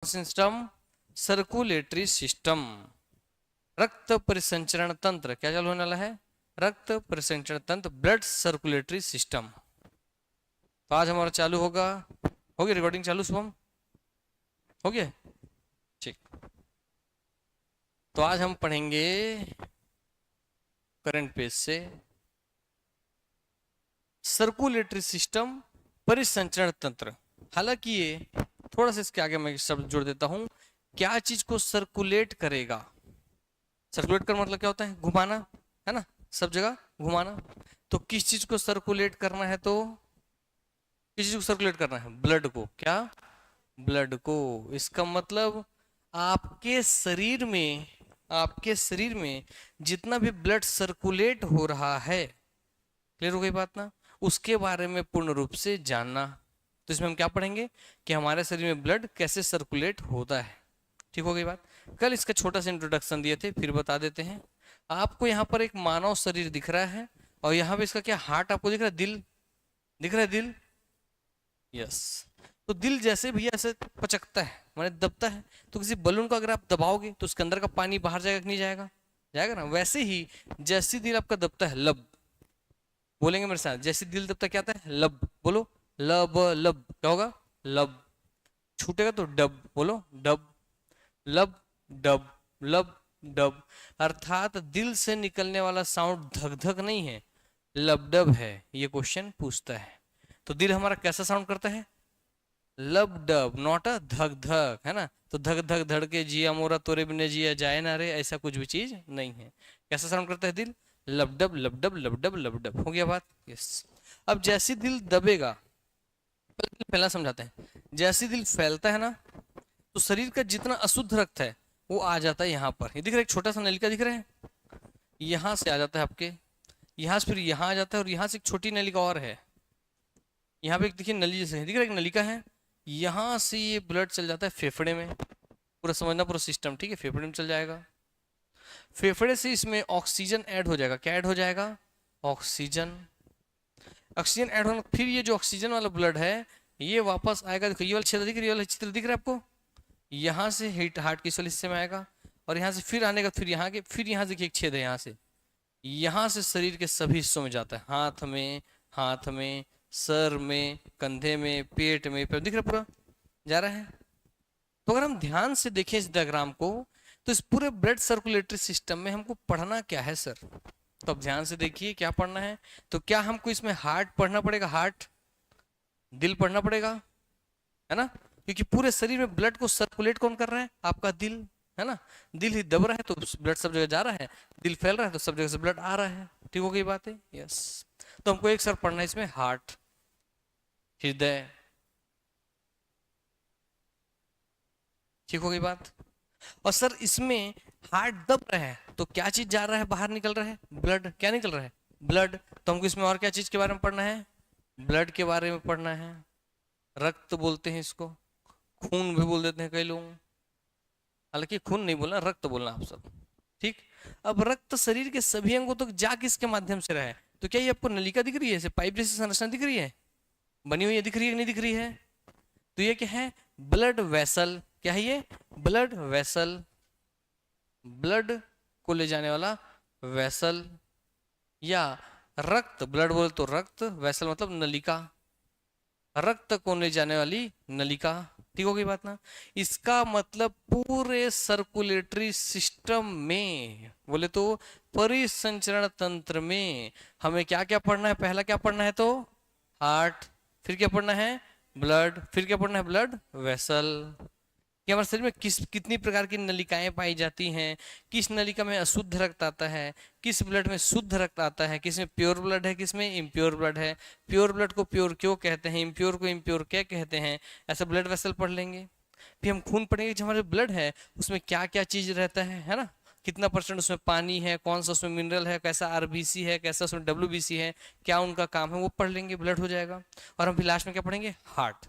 System? Circulatory system, रक्त परिसंचरण तंत्र। क्या चालू होने वाला है? रक्त परिसंचरण तंत्र, ब्लड सर्कुलेटरी सिस्टम। तो आज हमारा चालू होगा, होगी रिकॉर्डिंग चालू शुभम? हो गया? ठीक। तो आज हम पढ़ेंगे करंट पेज से सर्कुलेटरी सिस्टम, परिसंचरण तंत्र। हालांकि ये थोड़ा सा इसके आगे मैं शब्द जोड़ देता हूं, क्या चीज को सर्कुलेट करेगा? सर्कुलेट कर मतलब क्या होता है? घुमाना, है ना, सब जगह घुमाना। तो किस चीज को सर्कुलेट करना है? तो किस चीज को सर्कुलेट करना है? ब्लड को। क्या? ब्लड को। इसका मतलब आपके शरीर में, आपके शरीर में जितना भी ब्लड सर्कुलेट हो रहा है, क्लियर हो गई बात ना, उसके बारे में पूर्ण रूप से जानना। तो इसमें हम क्या पढ़ेंगे कि हमारे शरीर में ब्लड कैसे सर्कुलेट होता है। ठीक हो गई बात? कल इसका छोटा सा इंट्रोडक्शन दिए थे, फिर बता देते हैं। आपको यहाँ पर एक मानव शरीर दिख रहा है और यहाँ पे इसका क्या, हार्ट आपको दिख रहा है, दिल दिख रहा है, दिल। यस। तो दिल जैसे भैया ऐसे पचकता है, माने दबता है, तो किसी बलून को अगर आप दबाओगे तो उसके अंदर का पानी बाहर जाएगा कि नहीं जाएगा? जाएगा ना। वैसे ही जैसे दिल आपका दबता है, लब, बोलेंगे मेरे साथ, जैसे दिल दबता क्या आता है? लब। बोलो, लब लब, क्या होगा? लब। छूटेगा तो डब, बोलो डब। लब डब, लब डब। अर्थात दिल से निकलने वाला साउंड धक धक नहीं है, लबडब है। ये क्वेश्चन पूछता है। तो दिल हमारा कैसा साउंड करता है? लब डब, नॉट अ धक धक, है ना। तो धक धक धड़ के जिया मोरा तोरे बिने जिया जाए ना रे, ऐसा कुछ भी चीज नहीं है। कैसा साउंड करता है दिल? लबडब लबडब लबडब लबडब। हो गया बात? यस। अब जैसे दिल दबेगा, पहला समझाते हैं, जैसे दिल फैलता है ना, तो शरीर का जितना अशुद्ध रक्त है वो आ जाता है यहाँ पर। ये दिख रहा है, एक छोटा सा नलिका दिख रहा है, यहाँ से आ जाता है आपके, यहाँ से फिर यहाँ आ जाता है, और यहाँ से एक छोटी नलिका और है, यहाँ पे एक देखिए नली जैसे दिख रहा है, एक नलिका है, यहाँ से ये ब्लड चल जाता है फेफड़े में। पूरा समझना, पूरा सिस्टम, ठीक है, फेफड़े में चल जाएगा। फेफड़े से इसमें ऑक्सीजन ऐड हो जाएगा। क्या ऐड हो जाएगा? ऑक्सीजन। ऑक्सीजन ऐड होना, फिर ये जो ऑक्सीजन वाला ब्लड है ये वापस आएगा। देखो ये वाला क्षेत्र दिख रही है, ये वाला चित्र दिख रहा है आपको, यहाँ से हिट हार्ट के इस वाले हिस्से में आएगा, और यहाँ से फिर आने का, फिर यहाँ के, फिर यहाँ देखिए एक छेद है, यहाँ से, यहाँ से शरीर के सभी हिस्सों में जाता है, हाथ में, सर में, कंधे में, पेट में, पेट दिख रहा पूरा जा रहा है। तो अगर हम ध्यान से देखें इस डायग्राम को, तो इस पूरे ब्लड सर्कुलेटरी सिस्टम में हमको पढ़ना क्या है सर? तो अब ध्यान से देखिए क्या पढ़ना है। तो क्या हमको इसमें हार्ट पढ़ना पड़ेगा? हार्ट, दिल पढ़ना पड़ेगा, है ना, क्योंकि पूरे शरीर में ब्लड को सर्कुलेट कौन कर रहा है? आपका दिल, है ना। दिल ही दब रहा है तो ब्लड सब जगह जा रहा है, दिल फैल रहा है तो सब जगह से ब्लड आ रहा है। ठीक हो गई बात है? यस। तो हमको एक सर पढ़ना है इसमें हार्ट, हृदय। ठीक हो गई बात? और सर इसमें हार्ट दब रहा है तो क्या चीज जा रहा है, बाहर निकल रहा है? ब्लड। क्या निकल रहा है? ब्लड। तो हमको इसमें और क्या चीज के बारे में पढ़ना है? ब्लड के बारे में पढ़ना है। रक्त बोलते हैं इसको, खून भी बोल देते हैं कई लोग, हालांकि खून नहीं बोलना, रक्त बोलना आप सब, ठीक। अब रक्त शरीर के सभी अंगों तक जा किसके माध्यम से रहा है? तो क्या ये आपको नलिका दिख रही है, ऐसे पाइप जैसी संरचना दिख रही है, बनी हुई है, दिख रही है कि नहीं दिख रही है? तो ये क्या है? Blood vessel. क्या है ये? ब्लड वेसल, ब्लड को ले जाने वाला वेसल, या रक्त, ब्लड बोले तो रक्त, वेसल मतलब नलिका, रक्त को ले जाने वाली नलिका। ठीक हो गई बात ना? इसका मतलब पूरे सर्कुलेटरी सिस्टम में, बोले तो परिसंचरण तंत्र में हमें क्या क्या पढ़ना है? पहला क्या पढ़ना है? तो हार्ट, फिर क्या पढ़ना है? ब्लड, फिर क्या पढ़ना है? Blood vessel. कि हमारे शरीर में कितनी प्रकार की नलिकाएं पाई जाती हैं, किस नलिका में अशुद्ध रक्त आता है, किस ब्लड में शुद्ध रक्त आता है, किस में प्योर ब्लड है, किस में इम्प्योर ब्लड है, प्योर ब्लड को प्योर क्यों कहते हैं, इम्प्योर को इम्प्योर क्या कहते हैं, ऐसा ब्लड वेसल पढ़ लेंगे। फिर हम खून पढ़ेंगे, जो हमारे ब्लड है उसमें क्या क्या चीज रहता है ना, कितना परसेंट उसमें पानी है, कौन सा उसमें मिनरल है, कैसा आरबीसी है, कैसा उसमें डब्ल्यूबीसी है, क्या उनका काम है, वो पढ़ लेंगे, ब्लड हो जाएगा। और हम फिर लास्ट में क्या पढ़ेंगे? हार्ट,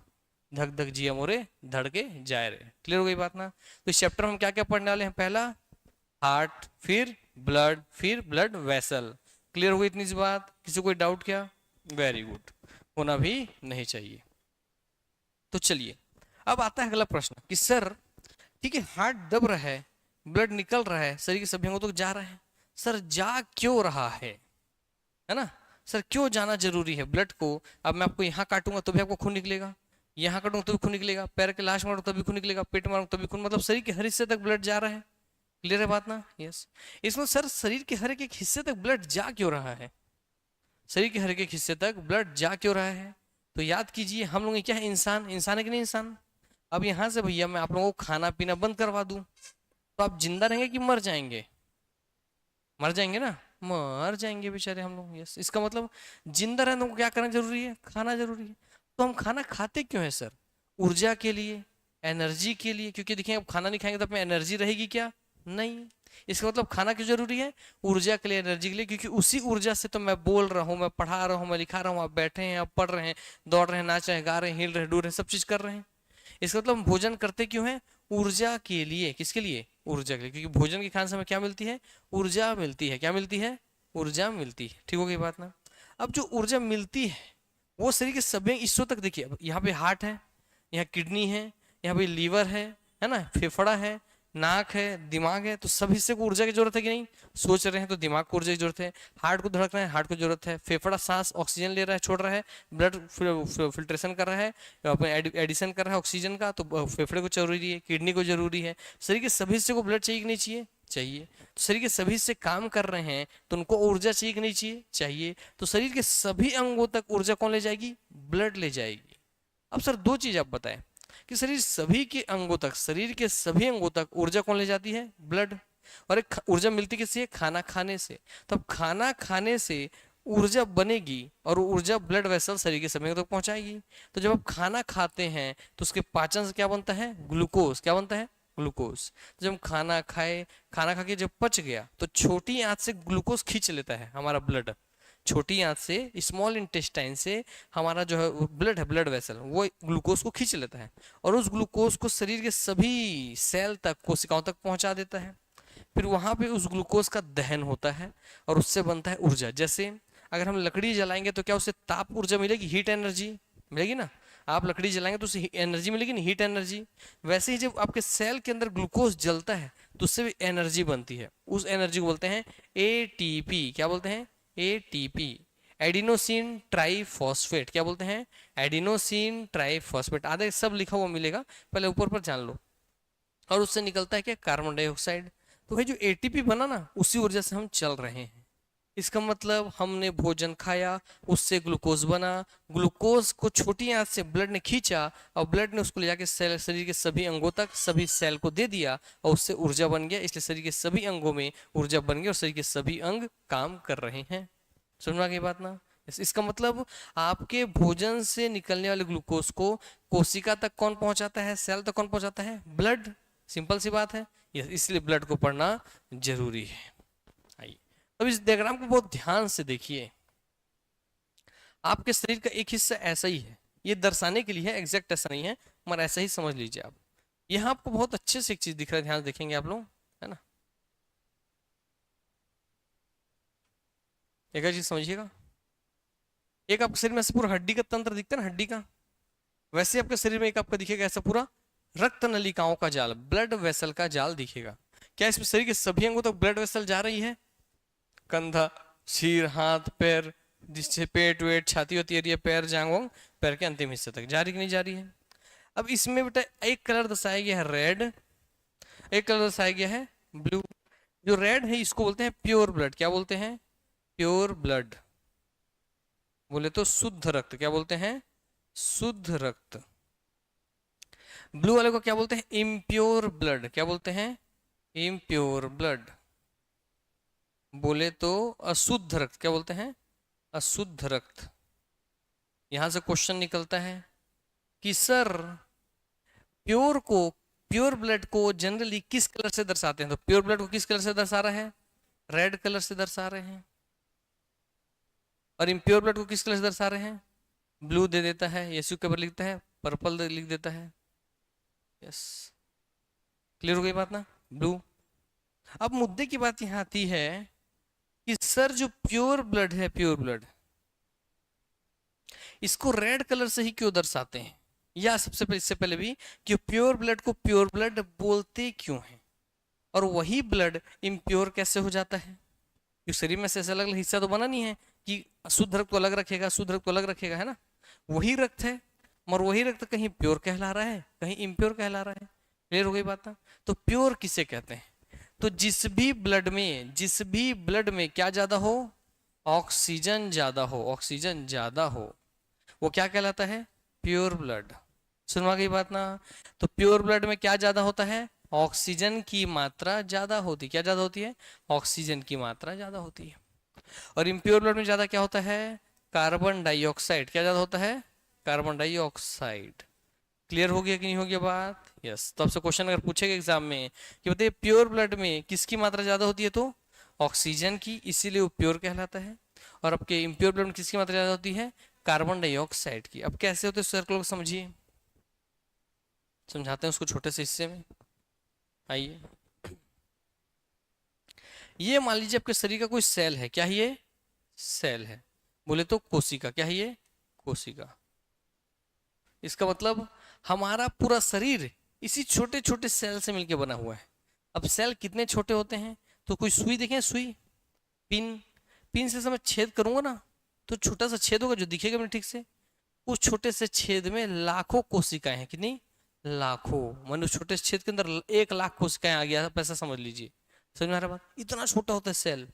धक धक जिया मोरे धड़के जाए रे। क्लियर हो गई बात ना? तो इस चैप्टर में हम क्या क्या पढ़ने वाले हैं? पहला हार्ट, फिर ब्लड, फिर ब्लड वेसल। क्लियर हो गई इतनी सी बात? किसी को कोई डाउट क्या? वेरी गुड, होना भी नहीं चाहिए। तो चलिए अब आता है अगला प्रश्न कि सर ठीक है, हार्ट दब रहा है, ब्लड निकल रहा है, शरीर के सभी अंगों तक जा रहा है। सर जा क्यों रहा है ना? सर क्यों जाना जरूरी है ब्लड को? अब मैं आपको यहाँ काटूंगा तो भी आपको खून निकलेगा, यहाँ काटूंगा तो भी खून निकलेगा, पैर के लाश मारूंगा तो भी खून निकलेगा, पेट मारूंगा तो भी खून, मतलब शरीर के हर हिस्से तक ब्लड जा रहा है। क्लियर है बात ना? यस। इसमें सर शरीर के हर एक हिस्से तक ब्लड जा क्यों रहा है? शरीर के हर एक हिस्से तक ब्लड जा क्यों रहा है? तो याद कीजिए, हम लोग क्या है, इंसान, इंसान है कि नहीं इंसान? अब यहां से भैया मैं आप लोगों को खाना पीना बंद करवा दूं तो आप जिंदा रहेंगे कि मर जाएंगे? मर जाएंगे ना, मर जाएंगे बेचारे हम लोग। यस, इसका मतलब जिंदा रहने को क्या करना जरूरी है? खाना जरूरी है। तो हम खाना खाते क्यों है सर? ऊर्जा के लिए, एनर्जी के लिए, क्योंकि देखिए अब खाना नहीं खाएंगे तो अपने एनर्जी रहेगी क्या? नहीं। इसका मतलब खाना क्यों जरूरी है? ऊर्जा के लिए, एनर्जी के लिए, क्योंकि उसी ऊर्जा से तो मैं बोल रहा हूँ, मैं पढ़ा रहा हूँ, मैं लिखा रहा हूँ, आप बैठे हैं, आप पढ़ रहे हैं, दौड़ रहे हैं, नाच रहे हैं, गा रहे हैं, हिल रहे हैं, डूर रहे हैं, सब चीज कर रहे हैं। इसका मतलब हम भोजन करते क्यों है? ऊर्जा के लिए। किसके लिए? ऊर्जा के लिए, क्योंकि भोजन के खाने से हमें क्या मिलती है? ऊर्जा मिलती है। क्या मिलती है? ऊर्जा मिलती है। ठीक हो गई बात ना? अब जो ऊर्जा मिलती है वो शरीर के सभी हिस्सों तक, देखिए अब यहाँ पे हार्ट है, यहाँ किडनी है, यहाँ पे लीवर है ना, फेफड़ा है, नाक है, दिमाग है, तो सब हिस्से को ऊर्जा की जरूरत है कि नहीं? सोच रहे हैं तो दिमाग को ऊर्जा की जरूरत है, हार्ट को धड़कना है, हार्ट को जरूरत है, फेफड़ा सांस ऑक्सीजन ले रहा है, छोड़ रहा है, ब्लड फिल्ट्रेशन कर रहा है, अपने एडिशन कर रहा है ऑक्सीजन का, तो फेफड़े को जरूरी है, किडनी को जरूरी है। शरीर के सभी हिस्से को ब्लड चाहिए कि नहीं चाहिए? चाहिए। तो शरीर के सभी हिस्से काम कर रहे हैं तो उनको ऊर्जा चाहिए कि नहीं चाहिए? चाहिए। तो शरीर के सभी अंगों तक ऊर्जा कौन ले जाएगी? ब्लड ले जाएगी। अब सर दो चीज आप बताएं कि शरीर सभी के अंगों तक, शरीर के सभी अंगों तक ऊर्जा कौन ले जाती है? ब्लड। और एक ऊर्जा मिलती किससे? खाना खाने से। तो अब खाना खाने से ऊर्जा बनेगी और ऊर्जा ब्लड वेसल शरीर के सभी अंगों तक पहुंचाएगी। तो जब आप खाना खाते हैं तो उसके पाचन से क्या बनता है? ग्लूकोज। क्या बनता है? ग्लूकोज। तो जब हम खाना खाए, खाना खा के जब पच गया तो छोटी आंत से ग्लूकोज खींच लेता है हमारा ब्लड। छोटी आंत से, स्मॉल इंटेस्टाइन से हमारा जो है ब्लड है, ब्लड वेसल, वो ग्लूकोज को खींच लेता है और उस ग्लूकोज को शरीर के सभी सेल तक, कोशिकाओं तक पहुंचा देता है। फिर वहां पे उस ग्लूकोज का दहन होता है और उससे बनता है ऊर्जा। जैसे अगर हम लकड़ी जलाएंगे तो क्या उससे ताप ऊर्जा मिलेगी? हीट एनर्जी मिलेगी ना। आप लकड़ी जलाएंगे तो उससे एनर्जी मिलेगी ना, हीट एनर्जी। वैसे ही जब आपके सेल के अंदर ग्लूकोज जलता है तो उससे भी एनर्जी बनती है। उस एनर्जी को बोलते हैं एटीपी। क्या बोलते हैं? ATP, adenosine triphosphate. क्या बोलते हैं? Adenosine triphosphate. आधे सब लिखा हुआ मिलेगा, पहले ऊपर पर जान लो। और उससे निकलता है क्या? Carbon dioxide. तो भाई जो एटीपी बना ना, उसी ऊर्जा से हम चल रहे हैं। इसका मतलब हमने भोजन खाया, उससे ग्लूकोज बना, ग्लूकोज को छोटी आंत से ब्लड ने खींचा और ब्लड ने उसको ले जाके सेल, शरीर के सभी अंगों तक, सभी सेल को दे दिया और उससे ऊर्जा बन गया। इसलिए शरीर के सभी अंगों में ऊर्जा बन गई और शरीर के सभी अंग काम कर रहे हैं। समझ में आ गई बात ना? इसका मतलब आपके भोजन से निकलने वाले ग्लूकोज को कोशिका तक कौन पहुंचाता है? सेल तक कौन पहुंचाता है? ब्लड। सिंपल सी बात है, इसलिए ब्लड को पढ़ना जरूरी है। आइए अब इस डायग्राम को बहुत ध्यान से देखिए। आपके शरीर का एक हिस्सा ऐसा ही है, ये दर्शाने के लिए है, एग्जैक्ट ऐसा नहीं है, मगर ऐसा ही समझ लीजिए आप। यहाँ आपको बहुत अच्छे से एक चीज दिख रहा है, ध्यान से देखेंगे आप लोग, है ना? एक चीज समझिएगा, एक आपके शरीर में ऐसे पूरा हड्डी का तंत्र दिखता है ना, हड्डी का, वैसे आपके शरीर में एक आपका दिखेगा ऐसा पूरा रक्त नलिकाओं का जाल, ब्लड वेसल का जाल दिखेगा। क्या इसमें शरीर के सभी अंगों तक ब्लड वेसल जा रही है? कंधा, सिर, हाथ, पैर, जिससे पेट वेट, छाती होती है, पैर, जांग वांग, पैर के अंतिम हिस्से तक जा रही कि नहीं जा रही है? अब इसमें बेटा एक कलर दर्शाया गया है रेड, एक कलर दर्शाया गया है ब्लू। जो रेड है इसको बोलते हैं प्योर ब्लड। क्या बोलते हैं? प्योर ब्लड, बोले तो शुद्ध रक्त। क्या बोलते हैं? शुद्ध रक्त। ब्लू वाले को क्या बोलते हैं? Impure blood. क्या बोलते हैं? इम्प्योर ब्लड, बोले तो अशुद्ध रक्त। क्या बोलते हैं? अशुद्ध रक्त। यहां से क्वेश्चन निकलता है कि सर प्योर को, प्योर ब्लड को जनरली किस कलर से दर्शाते हैं? तो प्योर ब्लड को किस कलर से दर्शा रहा है? रेड कलर से दर्शा रहे हैं। और इम्प्योर ब्लड को किस कलर से दर्शा रहे हैं? ब्लू दे देता है, यीशु के ऊपर लिखता है, पर्पल लिख देता है। यस, क्लियर हो गई बात ना? ब्लू। अब मुद्दे की बात यहां आती है कि सर जो प्योर ब्लड है, प्योर ब्लड, इसको रेड कलर से ही क्यों दर्शाते हैं? या सबसे पहले, इससे पहले भी, कि प्योर ब्लड को प्योर ब्लड बोलते क्यों हैं, और वही ब्लड इम्प्योर कैसे हो जाता है? क्योंकि शरीर में से ऐसा अलग अलग हिस्सा तो बना नहीं है कि शुद्ध रक्त को अलग रखेगा, शुद्ध रक्त को अलग रखेगा, है ना? वही रक्त है, मगर वही रक्त कहीं प्योर कहला रहा है, कहीं इम्प्योर कहला रहा है। क्लियर हो गई बात ना? तो प्योर किसे कहते हैं? तो जिस भी ब्लड में क्या ज्यादा हो, ऑक्सीजन ज्यादा हो, ऑक्सीजन ज्यादा हो, वो क्या कहलाता है? Pure blood. सुनवा गई बात ना? तो प्योर ब्लड में क्या ज्यादा होता है? ऑक्सीजन की मात्रा ज्यादा होती है। क्या ज्यादा होती है? ऑक्सीजन की मात्रा ज्यादा होती है। और इम्प्योर ब्लड में ज्यादा क्या होता है? Carbon dioxide. क्या ज्यादा होता है? Carbon dioxide. क्लियर हो गया कि नहीं हो गया बात? यस। तो आपसे क्वेश्चन अगर पूछेगा एग्जाम में कि बताइए प्योर ब्लड में किसकी मात्रा ज्यादा होती है, तो ऑक्सीजन की, इसीलिए वो प्योर कहलाता है। और आपके इम्प्योर ब्लड में किसकी मात्रा ज्यादा होती है? कार्बन डाइऑक्साइड की। अब कैसे होते हैं सर्कल को समझिए, समझाते हैं उसको छोटे से हिस्से में। आइए, ये मान लीजिए आपके शरीर का कोई सेल है। क्या है ये? सेल है। बोले तो कोशिका। क्या है ये? कोशिका। इसका मतलब हमारा पूरा शरीर इसी छोटे छोटे सेल से मिलकर बना हुआ है। अब सेल कितने छोटे होते हैं? तो कोई सुई देखें, सुई, पिन, पिन से मैं छेद करूंगा ना, तो छोटा सा छेद होगा जो दिखेगा मुझे ठीक से। उस छोटे से छेद में लाखों कोशिकाएं हैं। कितनी? लाखों। मान उस छोटे से छेद के अंदर 1 लाख कोशिकाएं आ गया, पैसा समझ लीजिए। समझ में आ रहा बात? इतना छोटा होता है सेल।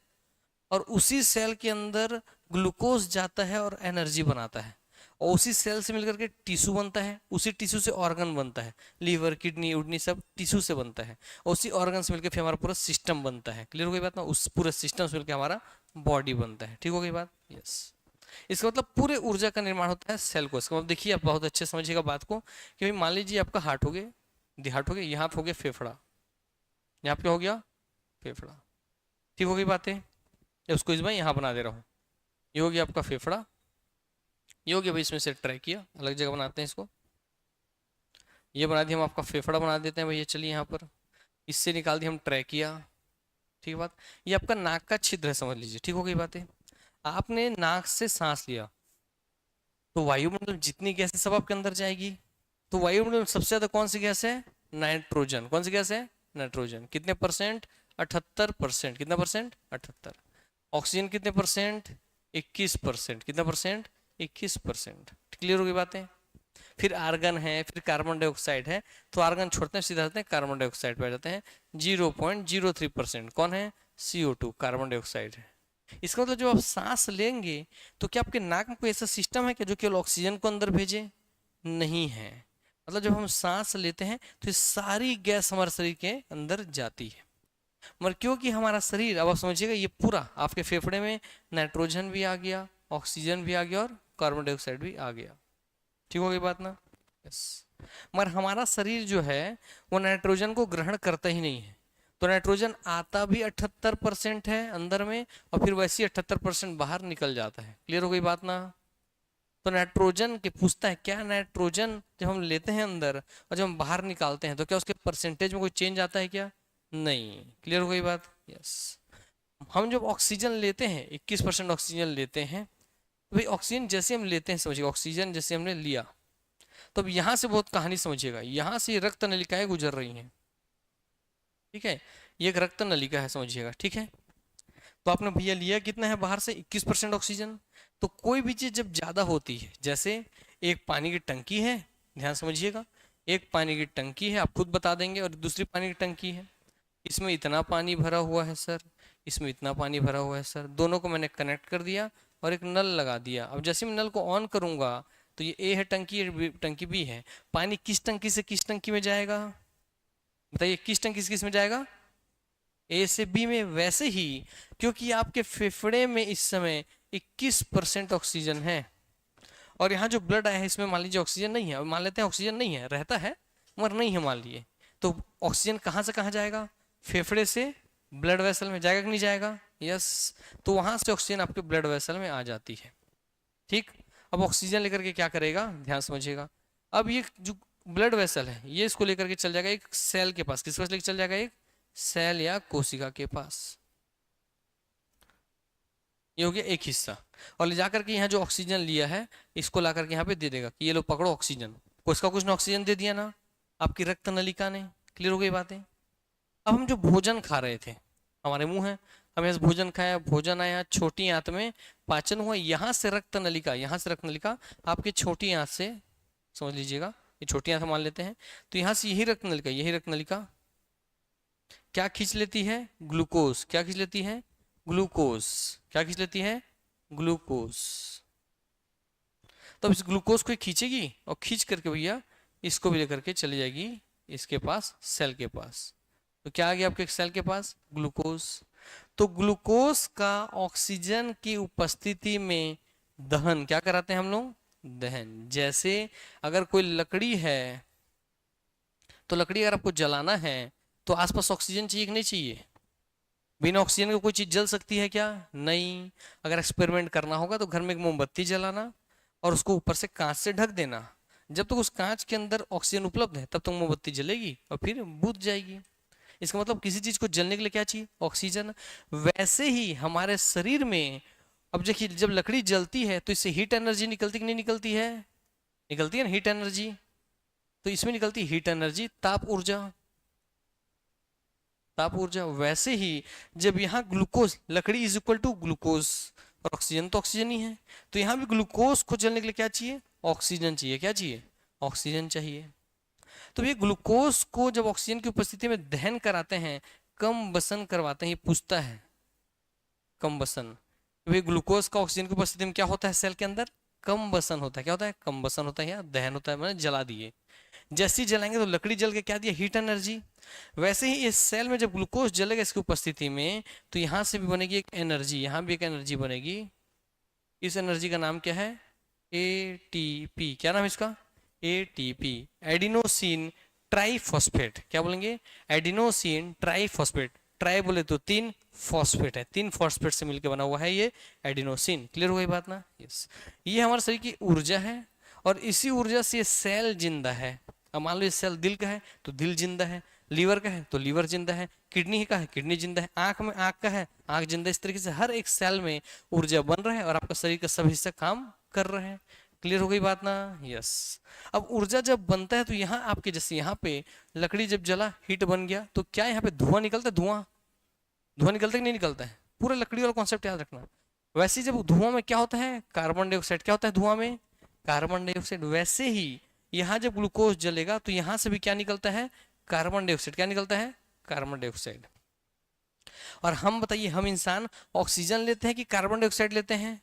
और उसी सेल के अंदर ग्लूकोज जाता है और एनर्जी बनाता है। और उसी सेल से मिलकर के टिश्यू बनता है, उसी टिश्यू से ऑर्गन बनता है, लीवर, किडनी, उडनी सब टिश्यू से बनता है। और उसी ऑर्गन से मिलकर फिर हमारा पूरा सिस्टम बनता है। क्लियर हो गई बात ना? उस पूरे सिस्टम से मिलकर हमारा बॉडी बनता है। ठीक हो गई बात? यस। इसका मतलब पूरे ऊर्जा का निर्माण होता है सेल को। इसका मतलब देखिए, आप बहुत अच्छे समझिएगा बात को कि भाई मान लीजिए आपका हार्ट हो गया, हार्ट हो गया, यहाँ पे हो गया फेफड़ा, यहाँ पे हो गया फेफड़ा। ठीक हो गई बातें? उसको इस बार यहाँ बना दे रहा हूँ। ये हो गया आपका फेफड़ा, ये हो गया भाई, इसमें से ट्रैकिया, अलग जगह बनाते हैं इसको। ये बना दिया हम, आपका फेफड़ा बना देते हैं भैया। चलिए यहाँ पर इससे निकाल दिया हम ट्रैकिया। ठीक है बात? ये आपका नाक का छिद्र है, समझ लीजिए। ठीक हो गई बातें? आपने नाक से सांस लिया तो वायुमंडल जितनी गैस है सब आपके अंदर जाएगी। तो वायुमंडल में सबसे ज्यादा कौन सी गैस है? नाइट्रोजन। कौन सी गैस है? नाइट्रोजन। कितने परसेंट? 78%। कितना परसेंट? 78। ऑक्सीजन कितने परसेंट? 21%। कितना परसेंट? 21%। क्लियर हो गई बातें? फिर आर्गन है, फिर कार्बन डाइऑक्साइड है। तो आर्गन छोड़ते हैं, सीधा जाते हैं कार्बन डाइऑक्साइड पे आ जाते हैं। 0.03%। कौन है? CO2, कार्बन डाइऑक्साइड है। इसका मतलब जब आप सांस लेंगे तो क्या आपके नाक में कोई ऐसा सिस्टम है कि जो केवल ऑक्सीजन को अंदर भेजे? नहीं है। मतलब जब हम सांस लेते हैं तो ये सारी गैस हमारे शरीर के अंदर जाती है। मगर क्योंकि हमारा शरीर, अब आप समझिएगा, ये पूरा आपके फेफड़े में नाइट्रोजन भी आ गया, ऑक्सीजन भी आ गया और कार्बन डाइऑक्साइड भी आ गया। ठीक हो गई बात ना? यस। मगर हमारा शरीर जो है वो नाइट्रोजन को ग्रहण करता ही नहीं है। तो नाइट्रोजन आता भी 78% है अंदर में, और फिर वैसे ही 78% बाहर निकल जाता है। क्लियर हो गई बात ना? तो नाइट्रोजन के पूछता है क्या, नाइट्रोजन जब हम लेते हैं अंदर और जब हम बाहर निकालते हैं तो क्या उसके परसेंटेज में कोई चेंज आता है क्या? नहीं। क्लियर हो गई बात? यस। हम जब ऑक्सीजन लेते हैं, 21% ऑक्सीजन लेते हैं, तो भाई ऑक्सीजन जैसे हम लेते हैं, समझिए ऑक्सीजन जैसे हमने लिया, तो अब यहाँ से बहुत कहानी समझिएगा। यहाँ से रक्त नलिकाएं गुजर रही हैं। ठीक है? ये एक रक्त नलिका है, समझिएगा। ठीक है? तो आपने भैया लिया कितना है बाहर से? 21% ऑक्सीजन। तो कोई भी चीज जब ज्यादा होती है, जैसे एक पानी की टंकी है, ध्यान समझिएगा, एक पानी की टंकी है, आप खुद बता देंगे, और दूसरी पानी की टंकी है। इसमें इतना पानी भरा हुआ है सर, इसमें इतना पानी भरा हुआ है सर। दोनों को मैंने कनेक्ट कर दिया और एक नल लगा दिया। अब जैसे मैं नल को ऑन करूंगा तो ये ए है टंकी, टंकी बी है। पानी किस टंकी से किस टंकी में जाएगा? बताइए, किस टंकी से किस में जाएगा? ए से बी में। वैसे ही क्योंकि आपके फेफड़े में इस समय 21% ऑक्सीजन है, और यहाँ जो ब्लड आया है इसमें मान लीजिए ऑक्सीजन नहीं है, मान लेते हैं ऑक्सीजन नहीं है, रहता है मगर नहीं है मान लिए, तो ऑक्सीजन कहाँ से कहाँ जाएगा? फेफड़े से ब्लड वेसल में जाएगा कि नहीं जाएगा? यस। तो वहां से ऑक्सीजन आपके ब्लड वेसल में आ जाती है। ठीक? अब ऑक्सीजन लेकर के क्या करेगा, ध्यान समझिएगा। अब ये जो ब्लड वेसल है ये इसको लेकर के चल जाएगा एक सेल के पास। किसके पास लेकर चल जाएगा? एक सेल या कोशिका के पास। ये हो गया एक हिस्सा। और ले जाकर के यहाँ जो ऑक्सीजन लिया है इसको ला करके यहाँ पे दे देगा कि ये लो पकड़ो ऑक्सीजन। उसका कुछ ने ऑक्सीजन दे दिया ना आपकी रक्त नलिका ने। क्लियर हो गई बातें। अब हम जो भोजन खा रहे थे, हमारे मुंह है, हमने भोजन खाया, भोजन आया छोटी आंत में, पाचन हुआ, यहाँ से रक्त नलिका, यहाँ से रक्त नलिका आपकी छोटी आंत से, समझ लीजिएगा ये छोटी आंत मान लेते हैं, तो यहाँ से यही रक्त नलिका, यही रक्त नलिका क्या खींच लेती है? ग्लूकोज। क्या खींच लेती है? ग्लूकोज। क्या खींच लेती है? ग्लूकोज। तो इस ग्लूकोज को खींचेगी और खींच करके भैया इसको भी लेकर के चली जाएगी इसके पास, सेल के पास। तो क्या आ गया आपके सेल के पास? ग्लूकोज। तो ग्लूकोज का ऑक्सीजन की उपस्थिति में दहन क्या कराते हैं हम लोग? दहन। जैसे अगर कोई लकड़ी है तो लकड़ी अगर आपको जलाना है तो आसपास ऑक्सीजन चाहिए कि नहीं चाहिए? बिना ऑक्सीजन के कोई चीज जल सकती है क्या? नहीं। अगर एक्सपेरिमेंट करना होगा तो घर में एक मोमबत्ती जलाना और उसको ऊपर से कांच से ढक देना। जब तक उस कांच के अंदर ऑक्सीजन उपलब्ध है तब तक मोमबत्ती जलेगी और फिर बुझ जाएगी। इसका मतलब किसी चीज को जलने के लिए क्या चाहिए? ऑक्सीजन। वैसे ही हमारे शरीर में अब देखिए जब लकड़ी जलती है तो इससे हीट एनर्जी निकलती कि नहीं निकलती है? निकलती है ना हीट एनर्जी। तो इसमें निकलती हीट एनर्जी, ताप ऊर्जा। ताप ऊर्जा। वैसे ही जब यहाँ ग्लूकोज, लकड़ी इज इक्वल टू ग्लूकोज और ऑक्सीजन तो ऑक्सीजन ही है, तो यहाँ भी ग्लूकोज को जलने के लिए क्या चाहिए? ऑक्सीजन चाहिए। क्या चाहिए? ऑक्सीजन चाहिए। तो ये ग्लूकोज को जब ऑक्सीजन की उपस्थिति में दहन कराते हैं, कम बसन करवाते हैं, ये पूछता है कम बसन। वे ग्लूकोज का ऑक्सीजन की उपस्थिति में क्या होता है? सेल के अंदर कम बसन होता है। क्या होता है? कम बसन होता है या दहन होता है, मैंने जला दिए। जैसे ही जलाएंगे तो लकड़ी जल के क्या दिया? Heat energy. वैसे ही इस सेल में जब ग्लूकोज जलेगा इसकी उपस्थिति में तो यहां से भी बनेगी एक एनर्जी, यहां भी एक एनर्जी बनेगी। इस एनर्जी का नाम क्या है? एटीपी। क्या नाम है इसका? ATP, adenosine triphosphate. क्या बोलेंगे? Adenosine triphosphate. ट्राई बोले तो 3, फॉस्फेट है, 3 फॉस्फेट से मिलकर बना हुआ है ये एडिनोसिन। क्लियर हो गई बात ना? यस। ये हमारे शरीर की ऊर्जा है और इसी ऊर्जा से सेल जिंदा है। अब मान लो ये सेल दिल का है तो दिल जिंदा है, लीवर का है तो लीवर जिंदा है, किडनी का है किडनी जिंदा है, आंख में आंख का है आंख जिंदा है। इस तरीके से हर एक सेल में ऊर्जा बन रहा है और आपका शरीर का सभी हिस्सा काम कर रहे हैं। क्लियर हो गई बात ना? यस। अब ऊर्जा जब बनता है तो यहाँ आपके जैसे यहाँ पे लकड़ी जब जला, हीट बन गया, तो क्या यहाँ पे धुआं निकलता है? धुआं, धुआं निकलता है कि नहीं निकलता है? पूरा लकड़ी वाला कॉन्सेप्ट याद रखना। वैसे जब धुआं में क्या होता है? Carbon dioxide. क्या होता है धुआं में? Carbon dioxide. वैसे ही यहाँ जब ग्लूकोज जलेगा तो यहाँ से भी क्या निकलता है? Carbon dioxide. क्या निकलता है? Carbon dioxide. और हम बताइए, हम इंसान ऑक्सीजन लेते हैं कि कार्बन डाइऑक्साइड लेते हैं?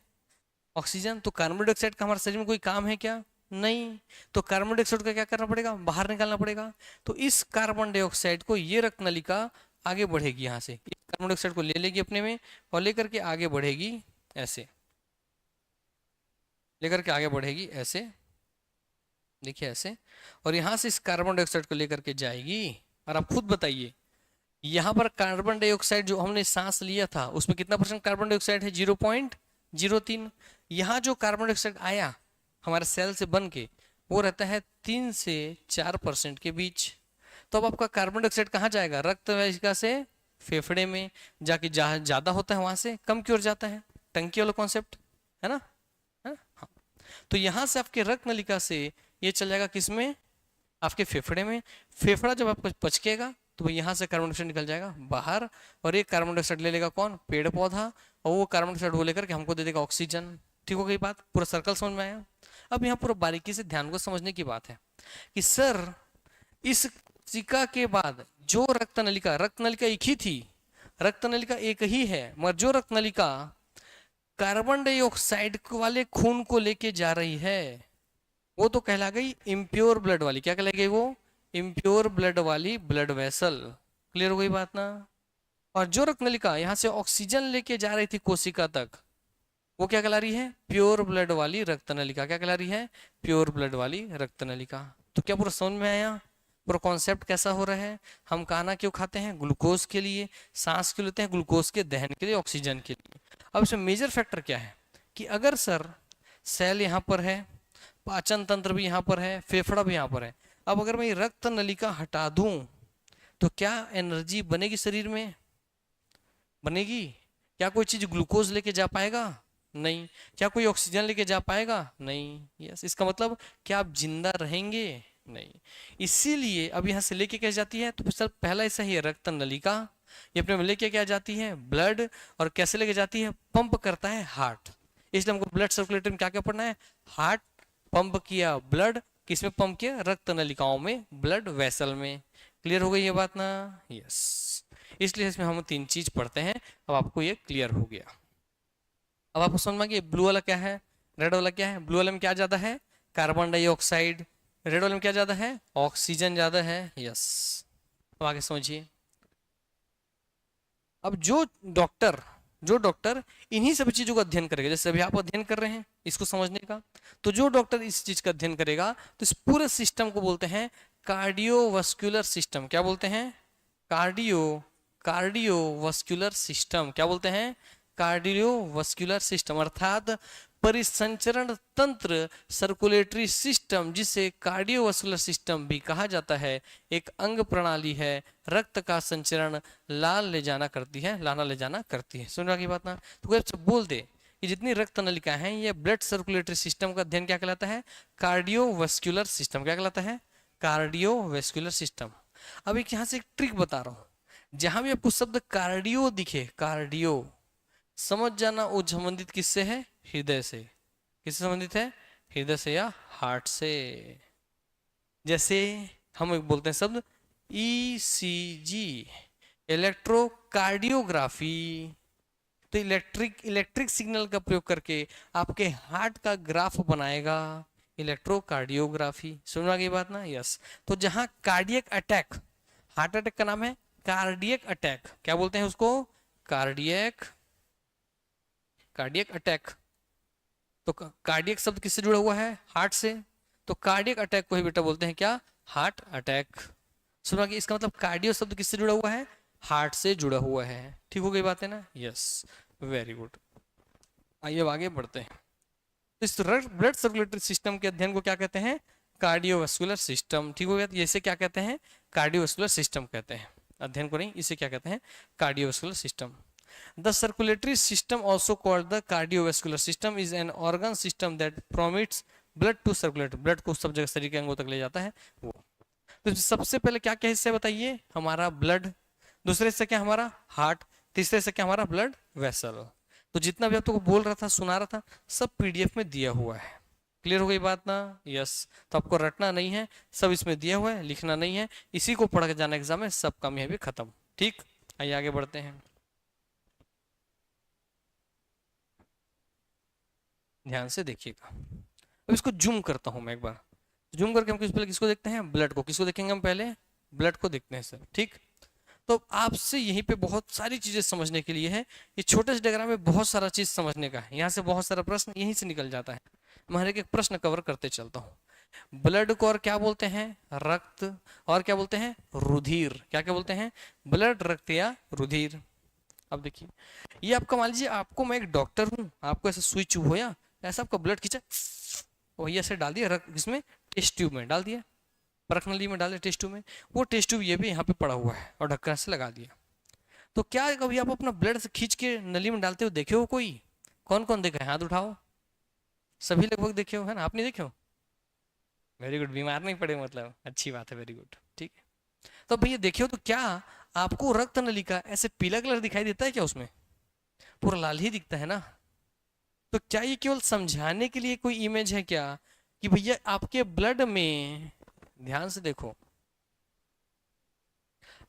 ऑक्सीजन। तो कार्बन डाइऑक्साइड का हमारे शरीर में कोई काम है क्या? नहीं। तो कार्बन डाइऑक्साइड का क्या करना पड़ेगा? बाहर निकालना पड़ेगा। तो इस कार्बन डाइऑक्साइड को ये रक्त नलिका आगे बढ़ेगी, यहाँ से कार्बन डाइऑक्साइड को ले लेगी अपने में और लेकर के आगे बढ़ेगी ऐसे, लेकर के आगे बढ़ेगी ऐसे, देखिए ऐसे, और यहाँ से इस कार्बन डाइऑक्साइड को लेकर के जाएगी। और आप खुद बताइए, यहाँ पर कार्बन डाइऑक्साइड जो हमने सांस लिया था उसमें कितना % कार्बन डाइऑक्साइड है? 0.03। यहाँ जो कार्बन डाइऑक्साइड आया हमारे सेल से बन के वो रहता है 3 से 4% के बीच। तो अब आपका कार्बन डाइऑक्साइड कहाँ जाएगा? रक्त वाहिका से फेफड़े में जाके जहाँ ज्यादा होता है वहां से कम की ओर जाता है। टंकी वाला कॉन्सेप्ट है ना? हाँ। तो यहाँ से आपके रक्त नलिका से ये चल जाएगा किसमें? आपके फेफड़े में। फेफड़ा जब आपको पचकेगा तो यहाँ से कार्बन डाइऑक्साइड निकल जाएगा बाहर और एक कार्बन डाइऑक्साइड ले लेगा कौन? पेड़ पौधा, और वो कार्बन डाइऑक्साइड वो लेकर के हमको दे देगा ऑक्सीजन। ठीक हो गई बात? पूरा सर्कल समझ में आया? अब यहाँ पूरा बारीकी से ध्यान को समझने की बात है कि सर इस सिक्का के बाद जो रक्त नलिका एक ही थी, रक्त नलिका एक ही है, मगर जो रक्त नलिका कार्बन डाइऑक्साइड वाले खून को लेके जा रही है वो तो कहला गई इम्प्योर ब्लड वाली। क्या कहला गई वो? इम्प्योर ब्लड वाली ब्लड वेसल। क्लियर हो गई बात ना? और जो रक्त नलिका यहाँ से ऑक्सीजन लेके जा रही थी कोशिका तक वो क्या कहला रही है? प्योर ब्लड वाली रक्त नलिका। क्या कहला रही है? प्योर ब्लड वाली रक्त नलिका। तो क्या पूरा समझ में आया? पूरा कॉन्सेप्ट कैसा हो रहा है? हम खाना क्यों खाते हैं? ग्लूकोज के लिए। सांस क्यों लेते हैं? ग्लूकोज के दहन के लिए, ऑक्सीजन के लिए। अब इसमें मेजर फैक्टर क्या है कि अगर सर सेल यहाँ पर है, पाचन तंत्र भी यहाँ पर है, फेफड़ा भी यहाँ पर है, अब अगर मैं ये रक्त नलिका हटा दूं तो क्या एनर्जी बनेगी शरीर में? बनेगी? क्या कोई चीज ग्लूकोज लेके जा पाएगा? नहीं। क्या कोई ऑक्सीजन लेके जा पाएगा? नहीं। यस, इसका मतलब क्या आप जिंदा रहेंगे? नहीं। इसीलिए अब यहाँ से लेके क्या जाती है, तो सर पहला ऐसा ही है, रक्त नलिका, ये अपने में लेके क्या जाती है, ब्लड, और कैसे लेके जाती है, पंप करता है हार्ट। इसलिए हमको ब्लड सर्कुलेटर में क्या क्या पढ़ना है, हार्ट पंप किया ब्लड, किसमें पंप किया, रक्त नलिकाओं में, ब्लड वेसल में। क्लियर हो गई ये बात ना? यस। इसलिए इसमें हम 3 चीज पढ़ते हैं। अब आपको ये क्लियर हो गया। अब आपको समझ में आ गया ब्लू वाला क्या है, रेड वाला क्या है। ब्लू वाले में क्या ज्यादा है, कार्बन डाइऑक्साइड। रेड वाले में क्या ज्यादा है, ऑक्सीजन ज्यादा है। यस। अब आगे समझिए। अब जो डॉक्टर इन्हीं सभी चीजों का अध्ययन करेगा, जैसे अभी आप अध्ययन कर रहे हैं इसको समझने का, तो जो डॉक्टर इस चीज का अध्ययन करेगा तो इस पूरे सिस्टम को बोलते हैं कार्डियोवास्कुलर सिस्टम। क्या बोलते हैं, कार्डियोवास्कुलर सिस्टम। क्या बोलते हैं, कार्डियोवास्कुलर सिस्टम, अर्थात परिसंचरण तंत्र, सर्कुलेटरी सिस्टम, जिसे कार्डियोवास्कुलर सिस्टम भी कहा जाता है, एक अंग प्रणाली है, रक्त का संचरण लाना ले जाना करती है। सुन रहा की बात ना? तो कोई आपसे बोल दे कि जितनी रक्त नलिका है, ये ब्लड सर्कुलेटरी सिस्टम का अध्ययन क्या कहलाता है, कार्डियोवास्कुलर सिस्टम। क्या कहलाता है, कार्डियोवास्कुलर सिस्टम। अब एक यहाँ से एक ट्रिक बता रहा हूं, जहां भी आपको शब्द कार्डियो दिखे, कार्डियो, समझ जाना वो संबंधित किससे है, हृदय से। किससे संबंधित है, हृदय से या हार्ट से। जैसे हम एक बोलते हैं शब्द ईसीजी, इलेक्ट्रोकार्डियोग्राफी, तो इलेक्ट्रिक सिग्नल का प्रयोग करके आपके हार्ट का ग्राफ बनाएगा, इलेक्ट्रोकार्डियोग्राफी। सुनना की बात ना? यस। तो जहां कार्डियक अटैक, हार्ट अटैक का नाम है कार्डियक अटैक, क्या बोलते हैं उसको, कार्डियक अटैक। तो कार्डियक शब्द किससे जुड़ा हुआ है, हार्ट से, तो कार्डियक अटैक को ही बेटा बोलते हैं क्या, हार्ट अटैक। सुना कि इसका मतलब कार्डियो शब्द किससे जुड़ा हुआ है, हार्ट से जुड़ा हुआ है। ठीक हो गई बात है ना? Yes, very good. आइए अब आगे बढ़ते हैं। इस ब्लड सर्कुलेटरी सिस्टम के अध्ययन को क्या कहते हैं, कार्डियोवास्कुलर सिस्टम। ठीक हो गया? तो इसे क्या कहते हैं, कार्डियोवास्कुलर सिस्टम कहते हैं। अध्ययन को नहीं, इसे क्या कहते हैं, cardiovascular system. The circulatory system, also called the cardiovascular system, is an organ system that permits blood to circulate. blood को सब जगह शरीर के अंगों तक ले जाता है वो। तो सबसे पहले क्या क्या हिस्से बताइए, हमारा ब्लड, दूसरे हिस्से क्या हमारा हार्ट, तीसरे हिस्से क्या हमारा ब्लड वेसल। तो जितना भी आप तो बोल रहा था, सुना रहा था, सब पीडीएफ में दिया हुआ है। क्लियर हो गई बात ना? यस। तो आपको रटना नहीं है, सब इसमें दिया हुआ है, लिखना नहीं है, इसी को पढ़ के जाना एग्जाम में, सब काम यह भी खत्म। ठीक, आइए आगे बढ़ते हैं। ध्यान से देखिएगा। अब इसको जूम करता हूं मैं एक बार। जूम करके हम पहले किसको देखते हैं, ब्लड को। किसको देखेंगे हम पहले, ब्लड को देखते हैं सर। ठीक, तो आपसे यहीं पे बहुत सारी चीजें समझने के लिए है। ये छोटे से डायग्राम में बहुत सारा चीज समझने का है, यहाँ से बहुत सारा प्रश्न यहीं से निकल जाता है। मैं हर एक प्रश्न कवर करते चलता हूँ। ब्लड को और क्या बोलते हैं, रक्त, और क्या बोलते हैं, रुधिर। क्या क्या बोलते हैं, ब्लड, रक्त या रुधिर। अब देखिए, ये आपका मान लीजिए, आपको मैं एक डॉक्टर हूँ, आपको ऐसा सुई चुभोया, ऐसा आपका ब्लड खींचा, वही ऐसे डाल दिया रक्त, इसमें टेस्ट ट्यूब में डाल दिया, परख नली में डाल दिया टेस्ट ट्यूब में, वो टेस्ट ट्यूब ये भी यहाँ पे पड़ा हुआ है और ढक्कन से लगा दिया। तो क्या कभी आप अपना ब्लड से खींच के नली में डालते हुए देखे हो कोई? कौन कौन देखा है, हाथ उठाओ। सभी लगभग देखे हो, है ना? आप नहीं देखे हो? वेरी गुड, बीमार नहीं पड़े, मतलब अच्छी बात है, वेरी गुड। ठीक है, तो भैया देखे हो, तो क्या आपको रक्त नली का ऐसे पीला कलर दिखाई देता है क्या, उसमें पूरा लाल ही दिखता है ना? तो क्या ये केवल समझाने के लिए कोई इमेज है क्या, कि भैया आपके ब्लड में, ध्यान से देखो,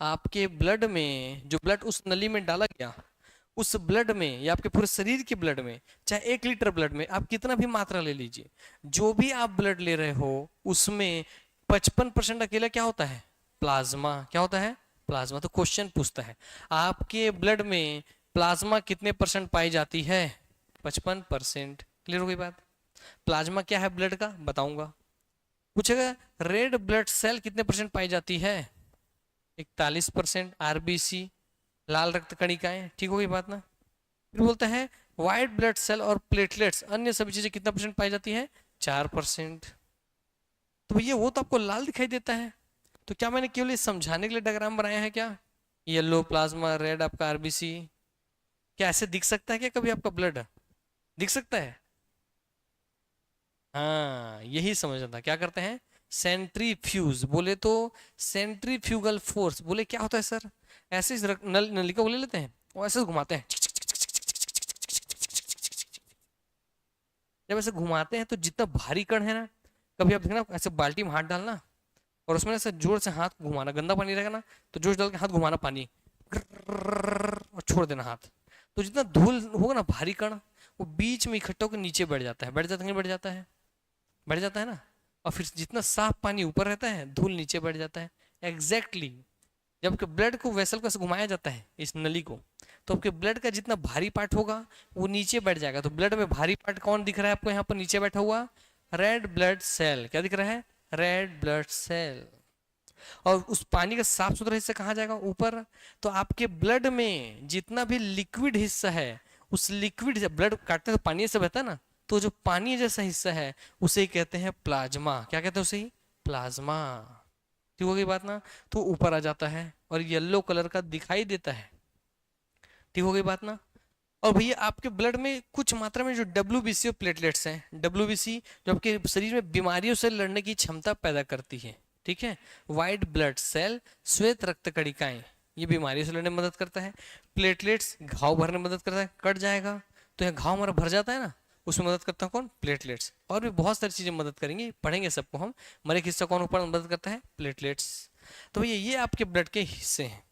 आपके ब्लड में, जो ब्लड उस नली में डाला गया, उस ब्लड में या आपके पूरे शरीर के ब्लड में, चाहे 1 लीटर ब्लड में आप कितना भी मात्रा ले लीजिए, जो भी आप ब्लड ले रहे हो, उसमें 55% अकेला क्या होता है, प्लाज्मा। क्या होता है, प्लाज्मा। तो क्वेश्चन पूछता है, आपके ब्लड में प्लाज्मा कितने परसेंट पाई जाती है, 55%। क्लियर हो गई बात? प्लाज्मा क्या है ब्लड का, बताऊंगा। पूछेगा रेड ब्लड सेल कितने परसेंट पाई जाती है, 41%। आरबीसी, लाल रक्त कणिकाएं। ठीक हो गई बात ना? फिर बोलता है व्हाइट ब्लड सेल और प्लेटलेट्स, अन्य सभी चीजें कितना परसेंट पाई जाती है, 4%। तो भैया वो तो आपको लाल दिखाई देता है, तो क्या मैंने केवल ये समझाने के लिए डायग्राम बनाया है क्या, येलो प्लाज्मा, रेड आपका आरबीसी, क्या ऐसे दिख सकता है क्या कभी आपका ब्लड? दिख सकता है? हाँ, यही समझना था। क्या करते हैं? सेंट्रीफ्यूज बोले तो सेंट्रीफ्यूगल फोर्स बोले क्या होता है सर? ऐसे ही नली को ले लेते हैं और ऐसे घुमाते हैं। जब ऐसे घुमाते हैं तो जितना भारी कण है ना, कभी आप देखना ऐसे बाल्टी में हाथ डालना और उसमें ऐसे जोर से हाथ घुमाना, गंदा पानी रहेगा ना तो जोर से डाल के हाथ घुमाना पानी और छोड़ देना हाथ। तो जितना धूल होगा ना, भारी कण, वो बीच में इकट्ठा होकर नीचे बैठ जाता है। बैठ जाता है नहीं? बैठ जाता है, बैठ जाता है ना। और फिर जितना साफ पानी ऊपर रहता है, धूल नीचे बैठ जाता है। एग्जैक्टली जब ब्लड को वेसल को ऐसे घुमाया जाता है इस नली को, तो आपके ब्लड का जितना भारी पार्ट होगा वो नीचे बैठ जाएगा। तो ब्लड में भारी पार्ट कौन दिख रहा है आपको यहाँ पर नीचे बैठा हुआ? Red blood cell. क्या दिख रहा है? Red blood cell. और उस पानी का साफ सुथरा हिस्सा कहाँ जाएगा? ऊपर। तो आपके ब्लड में जितना भी लिक्विड हिस्सा है, उस लिक्विड, ब्लड काटते हैं तो पानी से बहता है ना, तो जो पानी जैसा हिस्सा है उसे ही कहते हैं प्लाज्मा। क्या कहते हैं उसे ही? प्लाज्मा। ठीक हो गई बात ना? तो ऊपर आ जाता है और येलो कलर का दिखाई देता है। ठीक हो गई बात ना? और भैया आपके ब्लड में कुछ मात्रा में जो WBC और प्लेटलेट्स हैं, WBC जो आपके शरीर में बीमारियों से लड़ने की क्षमता पैदा करती है, ठीक है। वाइट ब्लड सेल, श्वेत रक्त कणिकाएं, ये बीमारियों से लड़ने में मदद करता है। प्लेटलेट्स घाव भरने में मदद करता है। कट जाएगा तो यहाँ घाव हमारा भर जाता है ना, उसमें मदद करता है कौन? प्लेटलेट्स। और भी बहुत सारी चीजें मदद करेंगी, पढ़ेंगे सबको हम। मरे हिस्सा कौन ऊपर मदद करता है? प्लेटलेट्स। तो भैया ये आपके ब्लड के हिस्से हैं।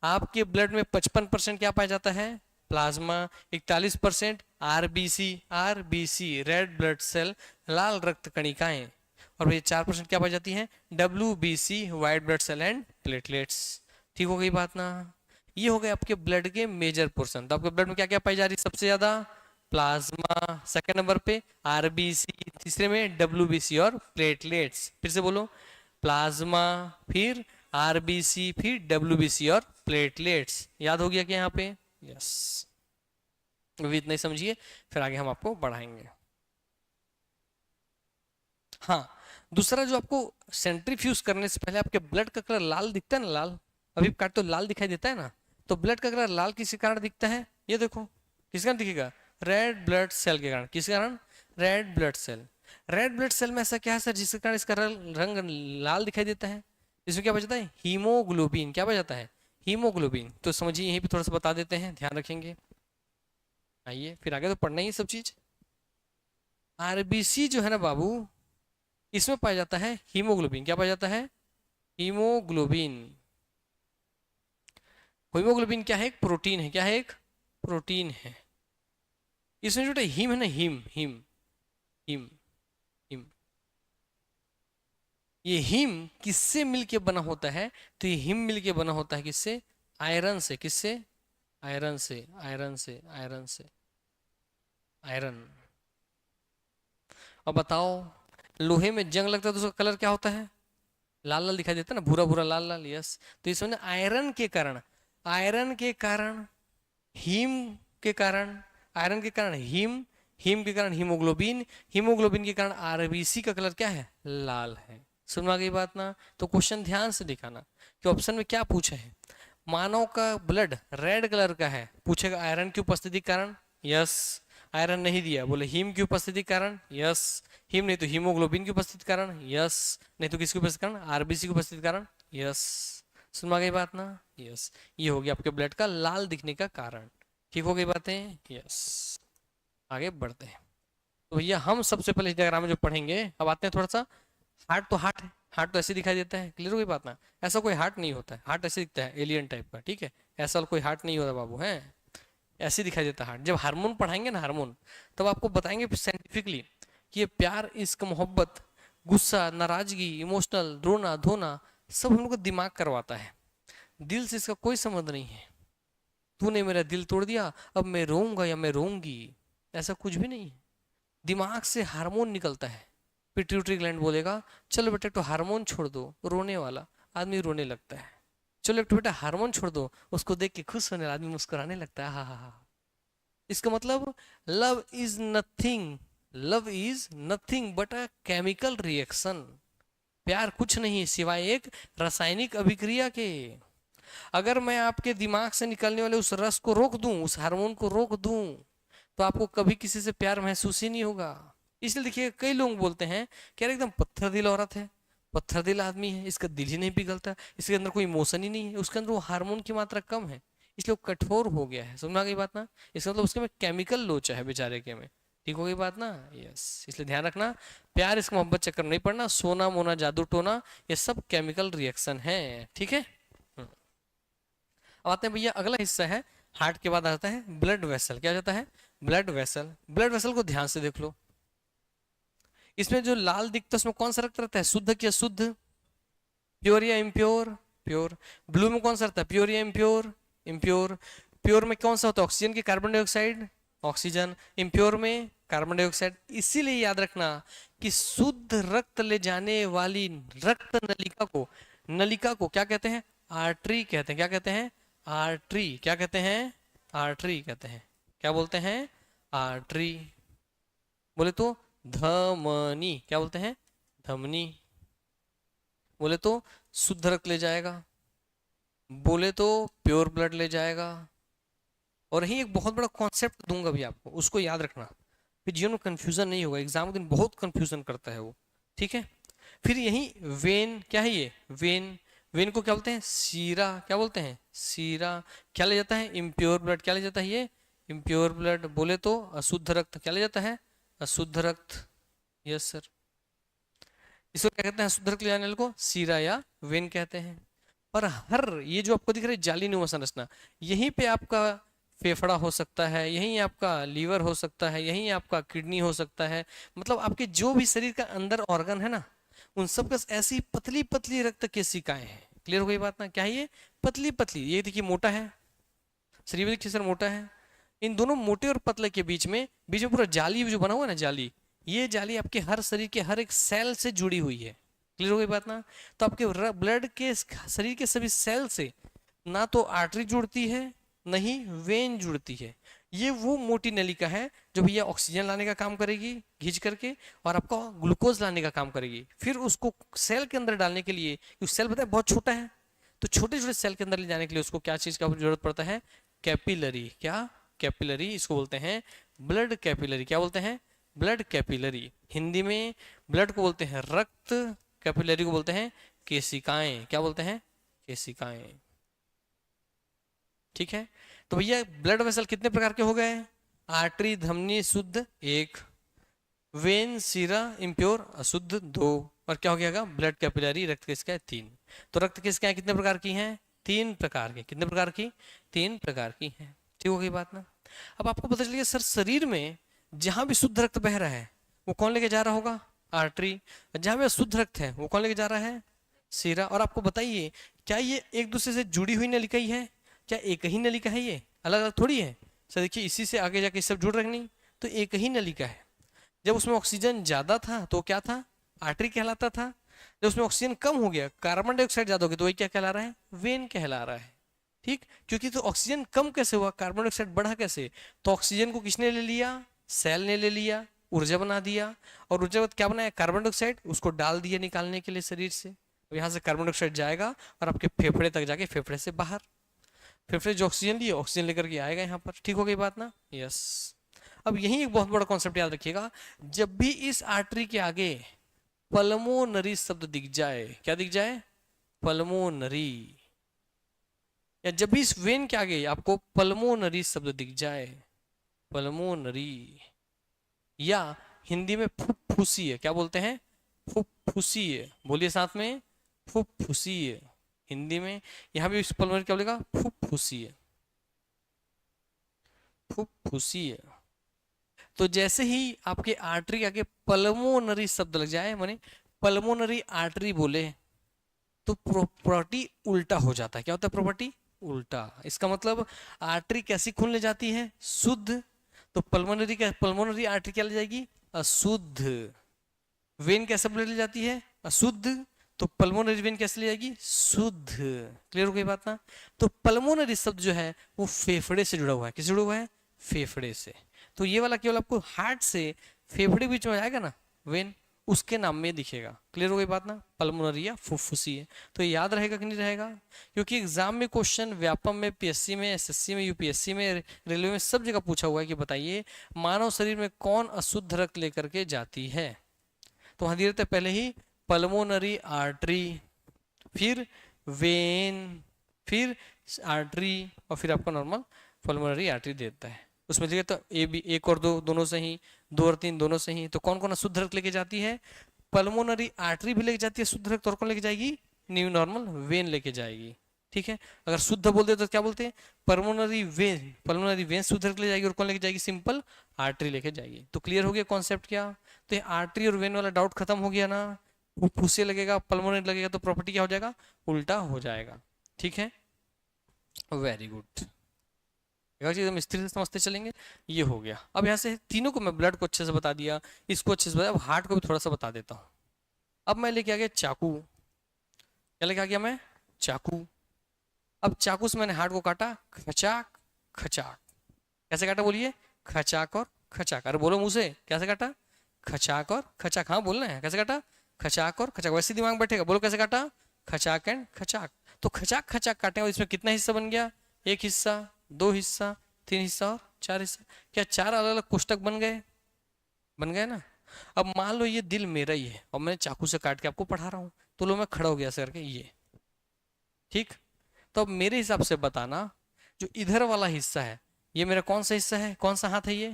आपके ब्लड में 55% क्या पाया जाता है? Plasma. 41% RBC, RBC red blood cell, लाल रक्त कणिकाएं। और ये 4% क्या पाई जाती हैं? WBC white blood cell and platelets. ठीक हो गई बात ना? ये हो गए आपके ब्लड के मेजर पोर्शन। तो आपके ब्लड में क्या क्या पाई जा रही है सबसे ज्यादा? प्लाज्मा, सेकंड नंबर पे आरबीसी, तीसरे में WBC और प्लेटलेट्स। फिर से बोलो, प्लाज्मा, फिर आरबीसी, फिर WBC और प्लेटलेट्स। याद हो गया क्या यहाँ पे? यस। अभी इतना ही समझिए, फिर आगे हम आपको बढ़ाएंगे। हाँ, दूसरा जो आपको सेंट्रीफ्यूज करने से पहले आपके ब्लड का कलर लाल दिखता है ना, लाल, अभी काट तो लाल दिखाई देता है ना, तो ब्लड का कलर लाल किस कारण दिखता है? ये देखो, किस कारण दिखेगा? रेड ब्लड सेल के कारण। किस कारण? Red blood cell. Red blood cell में ऐसा क्या है सर जिसके कारण इसका रंग लाल दिखाई देता है? इसमें क्या बचता है? हीमोग्लोबिन। क्या बचाता है? हीमोग्लोबिन। तो समझिए यहीं पे थोड़ा सा बता देते हैं, ध्यान रखेंगे। आइए फिर आगे तो पढ़ना ही सब चीज। आरबीसी जो है ना बाबू, इसमें पाया जाता है हीमोग्लोबिन। क्या पाया जाता है? हीमोग्लोबिन। हीमोग्लोबिन क्या है? एक प्रोटीन है। क्या है? एक प्रोटीन है। इसमें जो हीम है ना, हीम हीम हीम हीम, ये हीम किससे मिलके बना होता है? तो ये हीम मिलके बना होता है किससे? आयरन से। किससे? आयरन से, आयरन से, आयरन से, आयरन। अब बताओ, लोहे में जंग लगता है तो उसका कलर क्या होता है? लाल लाल दिखाई देता है ना, भूरा भूरा लाल लाल। यस। तो इसमें आयरन के कारण, आयरन के कारण, हीम के कारण, आयरन के कारण हीम, हीम के कारण हीमोग्लोबिन, हीमोग्लोबिन के कारण आरबीसी का कलर क्या है? लाल है। सुनवा गई बात ना? तो क्वेश्चन ध्यान से दिखाना कि ऑप्शन में क्या पूछे है। मानव का ब्लड रेड कलर का है, पूछेगा आयरन की उपस्थिति के कारण। यस। आयरन नहीं दिया, बोले हीम की उपस्थिति के कारण। यस। हीम नहीं तो हीमोग्लोबिन की उपस्थिति के कारण। यस। नहीं तो किसकी उपस्थिति के कारण? आरबीसी की उपस्थिति के कारण। यस। सुनवा गई बात ना? यस। ये हो गया आपके ब्लड का लाल दिखने का कारण। ठीक हो गई बातें? यस। आगे बढ़ते हैं। तो भैया हम सबसे पहले इस डायग्राम में जो पढ़ेंगे, अब आते हैं थोड़ा सा। हार्ट तो हार्ट है, हार्ट तो ऐसे दिखाई देता है। क्लियर हो गई बात ना? ऐसा कोई हार्ट नहीं होता है, हार्ट ऐसे दिखता है एलियन टाइप का, ठीक है। ऐसा कोई हार्ट नहीं होता बाबू, है ऐसे दिखाई देता है हार्ट। जब हार्मोन पढ़ाएंगे ना, हार्मोन, तब आपको बताएंगे साइंटिफिकली कि ये प्यार, इश्क, मोहब्बत, गुस्सा, नाराजगी, इमोशनल, रोना धोना, सब हम लोग को दिमाग करवाता है। दिल से इसका कोई संबंध नहीं है। तूने मेरा दिल तोड़ दिया, अब मैं रोऊंगा या मैं रोऊंगी, ऐसा कुछ भी नहीं है। दिमाग से हार्मोन निकलता है। पिट्यूटरी ग्लैंड बोलेगा चलो बेटा तो हार्मोन छोड़ दो, रोने वाला आदमी रोने लगता है। चलो एक बेटा हार्मोन छोड़ दो, उसको देख के खुश होने वाला आदमी मुस्कुराने लगता है। हा हा हा। इसका मतलब love is nothing, love is nothing but a chemical reaction. प्यार कुछ नहीं सिवाय एक रासायनिक अभिक्रिया के। अगर मैं आपके दिमाग से निकलने वाले उस रस को रोक दूं, उस हार्मोन को रोक दूं, तो आपको कभी किसी से प्यार महसूस ही नहीं होगा। इसलिए देखिए कई लोग बोलते हैं कि यार एकदम पत्थर दिल औरत है, पत्थर दिल आदमी है, इसका दिल ही नहीं पिघलता, इसके अंदर कोई इमोशन ही नहीं है, उसके अंदर वो हार्मोन की मात्रा कम है, इसलिए वो कठोर हो गया है। समझ में आ गई बात ना? इसका मतलब उसके में केमिकल लोचा है बेचारे के में। ठीक हो गई बात ना? यस, इसलिए ध्यान रखना, प्यार इसका मोहब्बत चक्कर में नहीं पड़ना, सोना मोना जादू टोना ये सब केमिकल रिएक्शन है। ठीक है। अब आते हैं भैया अगला हिस्सा है, हार्ट के बाद आता है ब्लड वेसल। क्या जाता है? Blood vessel. ब्लड वेसल को ध्यान से देख लो, इसमें जो लाल दिखता है उसमें कौन सा रक्त रहता है? शुद्ध क्या शुद्ध? प्योर या इम्प्योर? प्योर। ब्लू में कौन सा रहता है? प्योर या इम्प्योर? इम्प्योर। प्योर में कौन सा होता है? ऑक्सीजन की कार्बन डाइऑक्साइड? ऑक्सीजन। इम्प्योर में कार्बन डाइऑक्साइड। इसीलिए याद रखना कि शुद्ध रक्त ले जाने वाली रक्त नलिका को क्या कहते हैं? आर्टरी कहते हैं। क्या कहते हैं? आर्टरी। क्या कहते हैं? आर्टरी कहते हैं। क्या बोलते हैं? आर्टरी। बोले तो धमनी। क्या बोलते हैं? धमनी। बोले तो शुद्ध रक्त ले जाएगा, बोले तो प्योर ब्लड ले जाएगा। और यही एक बहुत बड़ा कॉन्सेप्ट दूंगा भी आपको, उसको याद रखना, फिर जीवन में कंफ्यूजन नहीं होगा। एग्जाम के दिन बहुत कंफ्यूजन करता है वो। ठीक है। फिर यही वेन, क्या है ये? वेन। वेन को क्या बोलते हैं? सीरा। क्या बोलते हैं? सीरा। क्या ले जाता है? Impure blood. क्या ले जाता है ये? Impure blood. बोले तो अशुद्ध रक्त। क्या ले जाता है? अशुद्ध रक्त। Yes sir. इसको क्या कहते हैं? अशुद्ध रक्त ले जाने वाले को सीरा या वेन कहते हैं। पर हर ये जो आपको दिख रहा है जालीनुमा संरचना, यहीं पे आपका फेफड़ा हो सकता है, यहीं आपका लीवर हो सकता है, यहीं आपका किडनी हो सकता है। मतलब आपके जो भी शरीर का अंदर ऑर्गन है ना, उन सब का ऐसी पतली पतली रक्त केशिकाएं हैं। क्लियर हो गई बात ना? क्या है ये? पतली पतली। ये देखिए मोटा है, शरीर में देखिए सर मोटा है। इन दोनों मोटे और पतले के बीच में पूरा जाली जो बना हुआ है ना, जाली, ये जाली आपके हर शरीर के हर एक सेल से जुड़ी हुई है। क्लियर हो गई बात ना? तो आपके ब्लड के शरीर के सभी सेल से ना तो आर्टरी जुड़ती है, नहीं वेन जुड़ती है। ये वो मोटी नलिका है जो भैया ऑक्सीजन लाने का काम करेगी खींच करके, और आपका ग्लूकोज लाने का काम करेगी। फिर उसको सेल के अंदर डालने के लिए, क्योंकि सेल पता है बहुत छोटा है, तो छोटे छोटे सेल के अंदर ले जाने के लिए उसको क्या चीज का जरूरत पड़ता है? कैपिलरी। क्या? कैपिलरी। इसको बोलते हैं ब्लड कैपिलरी। क्या बोलते हैं? Blood capillary. हिंदी में ब्लड को बोलते हैं रक्त, कैपिलरी को बोलते हैं केशिकाएं। क्या बोलते हैं? केशिकाएं। ठीक है। तो भैया ब्लड वेसल कितने प्रकार के हो गए? आर्टरी, धमनी शुद्ध 1, वेन सीरा इम्प्योर अशुद्ध 2, और क्या हो गया? ब्लड कैपिलरी रक्त किसका है? 3। तो रक्त किसके कितने प्रकार की हैं? 3 प्रकार की। कितने प्रकार की? 3 प्रकार की हैं। ठीक हो गई बात ना? अब आपको पता चलिए सर शरीर में जहां भी शुद्ध रक्त बह रहा है वो कौन लेके जा रहा होगा? आर्टरी। जहां भी अशुद्ध रक्त है वो कौन लेके जा रहा है? सीरा। और आपको बताइए क्या ये एक दूसरे से जुड़ी हुई नलिका ही है? क्या एक ही नलिका है? ये अलग अलग थोड़ी है सर। देखिए इसी से आगे जाके सब जुड़ रहे नहीं, तो एक ही नलिका है। जब उसमें ऑक्सीजन ज्यादा था तो क्या था? आर्टरी कहलाता था। जब उसमें ऑक्सीजन कम हो गया, कार्बन डाइऑक्साइड ज्यादा हो गया, तो वही क्या कहला रहा है? वेन कहला रहा है। ठीक। क्योंकि तो ऑक्सीजन कम कैसे हुआ, कार्बन डाइऑक्साइड बढ़ा कैसे? तो ऑक्सीजन को किसने ले लिया? सेल ने ले लिया, ऊर्जा बना दिया, और ऊर्जा क्या बनाया? Carbon dioxide. उसको डाल दिया निकालने के लिए शरीर से। यहाँ से कार्बन डाइऑक्साइड जाएगा और आपके फेफड़े तक जाके फेफड़े से बाहर, फेफड़े जो ऑक्सीजन लिए ऑक्सीजन लेकर के आएगा यहाँ पर। ठीक हो गई बात ना? यस। अब यही एक बहुत बड़ा कॉन्सेप्ट याद रखिएगा, जब भी इस आर्टरी के आगे पल्मोनरी शब्द दिख जाए, क्या दिख जाए? पल्मोनरी। या जब भी इस वेन के आगे आपको पल्मोनरी शब्द दिख जाए, पल्मोनरी, या हिंदी में फुफ्फुसीय। क्या बोलते हैं? फुफ्फुसीय। बोलिए साथ में, फुफ्फुसीय। हिंदी में यहां भी पल्मोनरी क्या बोलेगा? फुफ्फुसीय। फुफ्फुसीय। तो जैसे ही आपके आर्टरी आगे पल्मोनरी शब्द लग जाए, माने पल्मोनरी आर्टरी बोले, तो प्रॉपर्टी उल्टा हो जाता है। क्या होता है? प्रॉपर्टी उल्टा। इसका मतलब आर्टरी कैसी खुलने जाती है? शुद्ध। तो पल्मोनरी आर्टरी क्या ले जाएगी? अशुद्ध। वेन कैसे ले जाती है? अशुद्ध। तो पल्मोनरी वेन कैसे ले जाएगी? शुद्ध। क्लियर हो गई बात ना? तो पल्मोनरी शब्द जो है वो फेफड़े से जुड़ा हुआ है। किससे जुड़ा हुआ है? फेफड़े से। तो ये वाला केवल आपको हार्ट से फेफड़े बीच में आएगा ना वेन, उसके नाम में दिखेगा। क्लियर हो गई बात ना, पल्मोनरी या फुफ्फुसी है। तो ये याद रहेगा कि नहीं रहेगा, क्योंकि एग्जाम में क्वेश्चन व्यापम में, पीएससी में, एसएससी में, यूपीएससी में, रेलवे में सब जगह पूछा हुआ है कि बताइए मानव शरीर में कौन अशुद्ध रक्त लेकर के जाती है। तो वहां दिए रहते पहले ही पल्मोनरी आर्टरी, फिर वेन, फिर आर्टरी, और फिर आपका नॉर्मल पल्मोनरी आर्टरी देता है। उसमें देखिए तो ए बी, एक और दो दोनों सही, दो और तीन दोनों सही। तो कौन कौन शुद्ध रक्त लेके जाती है, पल्मोनरी आर्टरी भी लेके जाती है शुद्ध रक्त, और कौन लेके जाएगी, न्यू नॉर्मल वेन लेके जाएगी। ठीक है, अगर शुद्ध बोलते तो क्या बोलते हैं, पल्मोनरी वेन, पल्मोनरी वेन शुद्ध रक्त ले जाएगी, और कौन लेके जाएगी, सिंपल आर्टरी लेके जाएगी। तो क्लियर हो गया कॉन्सेप्ट क्या। तो ये आर्टरी और वेन वाला डाउट खत्म हो गया ना, फुफ्फुसे लगेगा, पल्मोनरी लगेगा तो प्रॉपर्टी क्या हो जाएगा, उल्टा हो जाएगा। ठीक है, वेरी गुड, चीज हम स्थिर से समझते चलेंगे। ये हो गया। अब यहाँ से तीनों को मैं ब्लड को अच्छे से बता दिया, इसको अच्छे से बताया, अब हार्ट को भी थोड़ा सा बता देता हूँ। अब मैं लेके आ गया चाकू, क्या लेके आ गया मैं, चाकू। अब चाकू से मैंने हार्ट को काटा, खचाक खचाक। कैसे काटा बोलिए, खचाक और खचाक। अरे बोलो मुंह से, कैसे काटा, खचाक और खचाक। हाँ बोलना है, कैसे काटा, खचाक और खचाक। वैसे दिमाग बैठेगा, बोलो कैसे काटा, खचाक एंड खचाक। तो खचाक खचाक काटे और इसमें कितना हिस्सा बन गया, एक हिस्सा, दो हिस्सा, तीन हिस्सा और चार हिस्सा। क्या चार अलग अलग कोष्टक बन गए, बन गए ना। अब मान लो ये दिल मेरा ही है और मैं चाकू से काट के आपको पढ़ा रहा हूँ, तो लो मैं खड़ा हो गया ऐसे करके ये, ठीक। तो अब मेरे हिसाब से बताना, जो इधर वाला हिस्सा है ये मेरा कौन सा हिस्सा है, कौन सा हाथ है, ये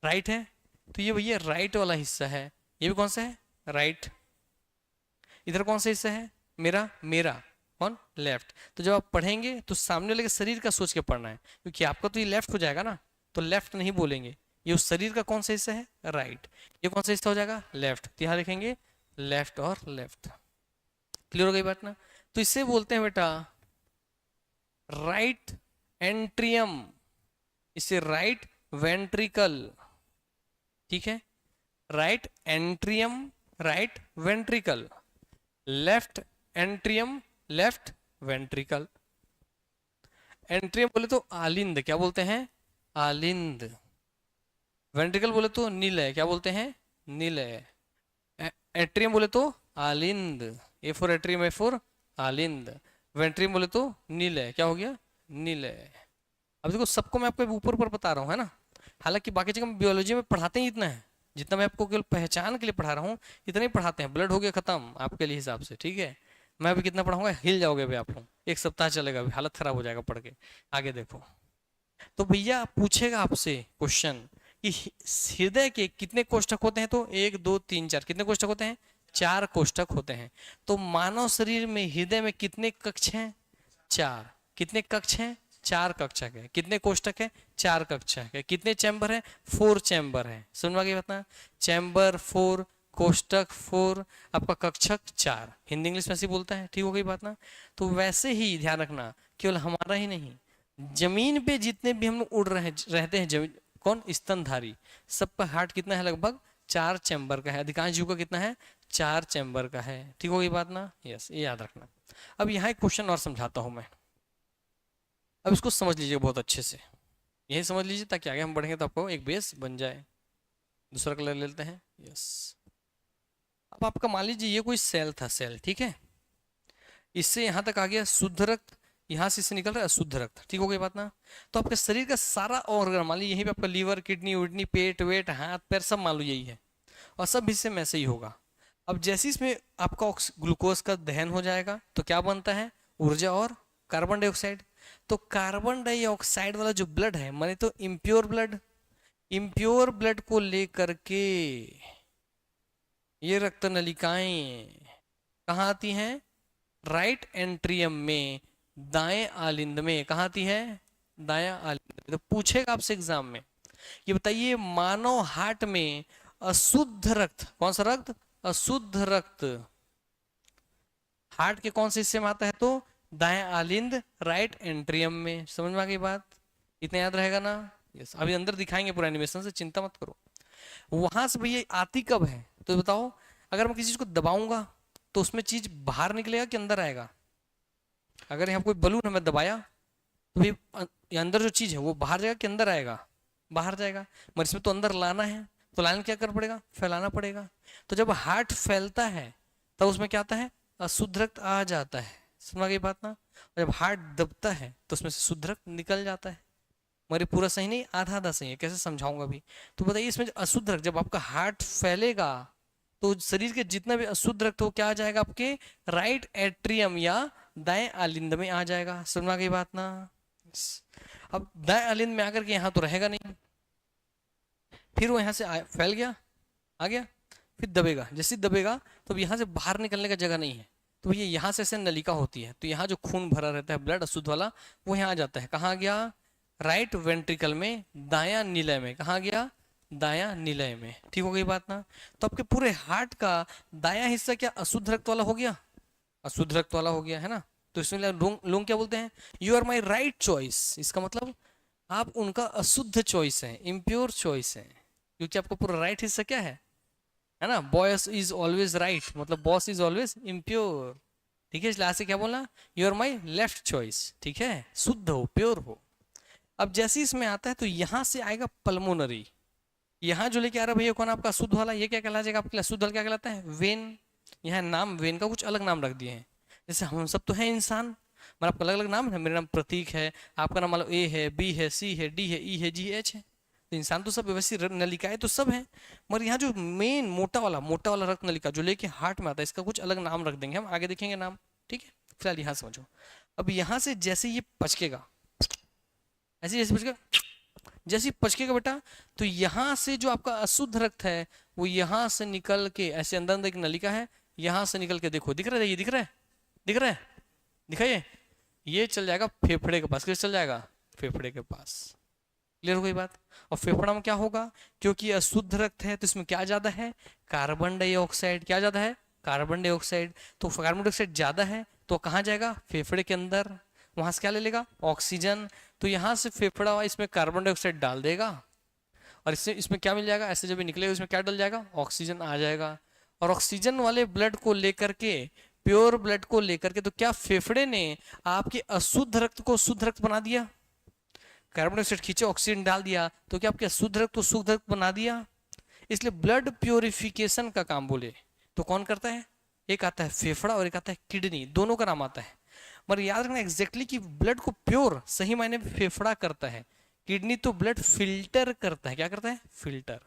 राइट है। तो ये भैया राइट वाला हिस्सा है, ये भी कौन सा है, राइट। इधर कौन सा हिस्सा है मेरा, मेरा कौन, लेफ्ट। तो जब आप पढ़ेंगे तो सामने वाले के शरीर का सोच के पढ़ना है, क्योंकि आपका तो ये लेफ्ट हो जाएगा ना, तो लेफ्ट नहीं बोलेंगे। ये उस शरीर का कौन सा हिस्सा है, राइट। ये कौन सा हिस्सा हो जाएगा, लेफ्ट। तो यहाँ लिखेंगे लेफ्ट और लेफ्ट। क्लियर हो गई बात ना। तो इससे बोलते हैं बेटा राइट एंट्रियम, इसे राइट वेंट्रिकल। ठीक है, right atrium, right ventricle, left atrium, left ventricle. Atrium बोले तो आलिंद, क्या बोलते हैं, आलिंद। वेंट्रिकल बोले तो नीलय, क्या बोलते हैं, नीलय। एट्रियम बोले तो आलिंद, A for atrium, A for आलिंद। वेंट्रियम बोले तो नीलय, क्या हो गया, नीलय। अब देखो सबको मैं आपको ऊपर ऊपर बता रहा हूँ, है ना। हालांकि बाकी जगह बियोलॉजी में पढ़ाते ही इतना है, जितना मैं आपको केवल पहचान के लिए पढ़ा रहा हूँ इतना ही पढ़ाते हैं। ब्लड हो गया खत्म आपके लिए हिसाब से, ठीक है। मैं अभी कितना पढ़ाऊंगा, हिल जाओगे अभी आप लोग, एक सप्ताह चलेगा अभी, हालत खराब हो जाएगा पढ़ के। आगे देखो, तो भैया पूछेगा आपसे क्वेश्चन कि हृदय के कितने कोष्ठक होते हैं, तो एक दो तीन चार, कितने कोष्ठक होते हैं, चार कोष्ठक होते हैं। तो मानव शरीर में हृदय में कितने कक्ष हैं, चार। कितने कक्ष हैं, चार कक्षक है। कितने कोष्ठक है, चार कक्षक है। कितने चैम्बर है, 4 चैम्बर है। समझ में आ गया बात, चैम्बर 4, कोष्ठक 4, आपका कक्षक 4। हिंदी इंग्लिश में ऐसे बोलता है, ठीक हो गई बात ना। तो वैसे ही ध्यान रखना, केवल हमारा ही नहीं, जमीन पे जितने भी हम लोग उड़ रहे रहते हैं, जमीन कौन, स्तनधारी, सबका हार्ट कितना है, लगभग 4 चैम्बर का है। अधिकांश जीव का कितना है, 4 चैम्बर का है। ठीक हो गई बात ना, यस, ये याद रखना। अब यहाँ एक क्वेश्चन और समझाता हूं मैं, अब इसको समझ लीजिए बहुत अच्छे से, यही समझ लीजिए ताकि आगे हम बढ़ेंगे तो आपको एक बेस बन जाए। दूसरा कलर ले लेते हैं, यस। अब आपका मान लीजिए ये कोई सेल था, सेल, ठीक है। इससे यहां तक आ गया शुद्ध रक्त, यहां से इससे निकल रहा है अशुद्ध रक्त। ठीक हो गई बात ना। तो आपके शरीर का सारा ऑर्गन मान लीजिए, यहीं पे आपका लीवर, किडनी विडनी, पेट वेट, हाथ पैर सब मान लो यही है, और सब हिस्से में ऐसे ही होगा। अब जैसे इसमें आपका ग्लूकोज का दहन हो जाएगा तो क्या बनता है, ऊर्जा और कार्बन डाइऑक्साइड। तो कार्बन डाइऑक्साइड वाला जो ब्लड है, माने तो इम्प्योर ब्लड, इम्प्योर ब्लड को लेकर के ये रक्त नलिकाएं कहाँ आती हैं, राइट एंट्रियम में, दाएं आलिंद में। कहाँ आती है, दाया आलिंद में। तो पूछेगा आपसे एग्जाम में, ये बताइए मानव हार्ट में अशुद्ध रक्त, कौन सा रक्त, अशुद्ध रक्त हार्ट के कौन से हिस्से में आता है, तो दाएं आलिंद, राइट एंट्रियम में। समझ में आ गई बात, इतना याद रहेगा ना, यस। अभी अंदर दिखाएंगे पूरा एनिमेशन से, चिंता मत करो। वहां से भैया आती कब है, तो बताओ, अगर मैं किसी चीज को दबाऊंगा तो उसमें चीज बाहर निकलेगा कि अंदर आएगा। अगर यहाँ कोई बलून है, मैं दबाया तो भाई अंदर जो चीज है वो बाहर जाएगा कि अंदर आएगा, बाहर जाएगा। मगर इसमें तो अंदर लाना है, तो लाइन क्या करना पड़ेगा, फैलाना पड़ेगा। तो जब हार्ट फैलता है तब उसमें क्या आता है, अशुद्ध रक्त आ जाता है। समझ गई बात ना। और जब हार्ट दबता है तो उसमें से शुद्ध रक्त निकल जाता है। मगर पूरा सही नहीं, आधा आधा सही है, कैसे समझाऊंगा अभी। तो बताइए इसमें अशुद्ध रक्त, जब आपका हार्ट फैलेगा तो शरीर के जितना भी अशुद्ध रक्त हो क्या आ जाएगा, आपके राइट एट्रियम या दाएं आलिंद में आ जाएगा। समझ गई बात ना। अब दाएं आलिंद में आकर के यहाँ तो रहेगा नहीं, फिर वो यहाँ से फैल गया, आ गया, फिर दबेगा। जैसे ही दबेगा तो यहाँ से बाहर निकलने का जगह नहीं है, तो ये यहाँ से ऐसे नलिका होती है, तो यहाँ जो खून भरा रहता है ब्लड अशुद्ध वाला वो यहाँ आ जाता है। कहाँ गया, राइट वेंट्रिकल में, दाया निलय में। कहाँ गया, दाया निलय में। ठीक हो गई बात ना। तो आपके पूरे हार्ट का दाया हिस्सा क्या अशुद्ध रक्त वाला हो गया, अशुद्ध रक्त वाला हो गया है ना। तो इसमें लोग क्या बोलते हैं, you are my right choice. इसका मतलब आप उनका अशुद्ध चॉइस है, इम्प्योर चॉइस है, क्योंकि आपका पूरा राइट हिस्सा क्या है ना, बॉस इज ऑलवेज राइट, मतलब बॉस इज ऑलवेज इम्प्योर। ठीक है, इसलिए आज से क्या बोलना, you are my left choice. ठीक है, शुद्ध हो, प्योर हो। अब जैसे इसमें आता है तो यहां से आएगा पल्मोनरी। यहाँ जो लेके आ रहा है भैया कौन, आपका अशुद्ध वाला, ये क्या कहला जाएगा आपके अशुद्ध वाला, क्या कहलाता है, वेन। यहाँ नाम वेन का कुछ अलग नाम रख दिए हैं। जैसे हम सब तो है इंसान, मतलब आपका अलग अलग नाम है। मेरा नाम प्रतीक है, आपका नाम मतलब ए है, बी है, सी है, डी है, ई है, जी है, एच है। तो इंसान तो सब वैसी नलिकाएं तो सब है, मगर यहाँ जो मेन मोटा वाला रक्त नलिका जो लेके हार्ट में आता है, इसका कुछ अलग नाम रख देंगे, हम आगे देखेंगे नाम। ठीक है, फिलहाल यहाँ समझो। अब यहाँ से जैसे ये पचकेगा, ऐसे जैसे पचकेगा, जैसे पचकेगा बेटा, तो यहाँ से जो आपका अशुद्ध रक्त है वो यहाँ से निकल के ऐसे अंदर अंदर एक नलिका है, यहाँ से निकल के देखो, दिख रहा है, ये दिख रहा है, दिख रहा है, दिखाइए, ये चल जाएगा फेफड़े के पास। किस चल जाएगा, फेफड़े के पास। क्लियर हो गई बात। और फेफड़ा में क्या होगा, क्योंकि अशुद्ध रक्त है तो इसमें क्या ज्यादा है, कार्बन डाइऑक्साइड। क्या ज्यादा है, कार्बन डाइऑक्साइड। तो कार्बन डाइऑक्साइड ज्यादा है तो कहाँ जाएगा, फेफड़े के अंदर, वहां से क्या ले लेगा, ऑक्सीजन। तो यहाँ से फेफड़ा इसमें कार्बन डाइऑक्साइड डाल देगा और इससे इसमें क्या मिल जाएगा, ऐसे जब निकलेगा इसमें क्या डल जाएगा, ऑक्सीजन आ जाएगा। और ऑक्सीजन वाले ब्लड को लेकर के, प्योर ब्लड को लेकर के, तो क्या फेफड़े ने आपके अशुद्ध रक्त को शुद्ध रक्त बना दिया। कार्बन डाइऑक्साइड खींचे, ऑक्सीजन डाल दिया, तो क्या आपके अशुद्ध रक्त को शुद्ध रक्त बना दिया। इसलिए ब्लड प्योरिफिकेशन का काम बोले तो कौन करता है, एक आता है फेफड़ा और एक आता है किडनी, दोनों का नाम आता है। मगर याद रखना एग्जैक्टली कि ब्लड को प्योर सही मायने में फेफड़ा करता है, किडनी तो ब्लड फिल्टर करता है। क्या करता है, फिल्टर।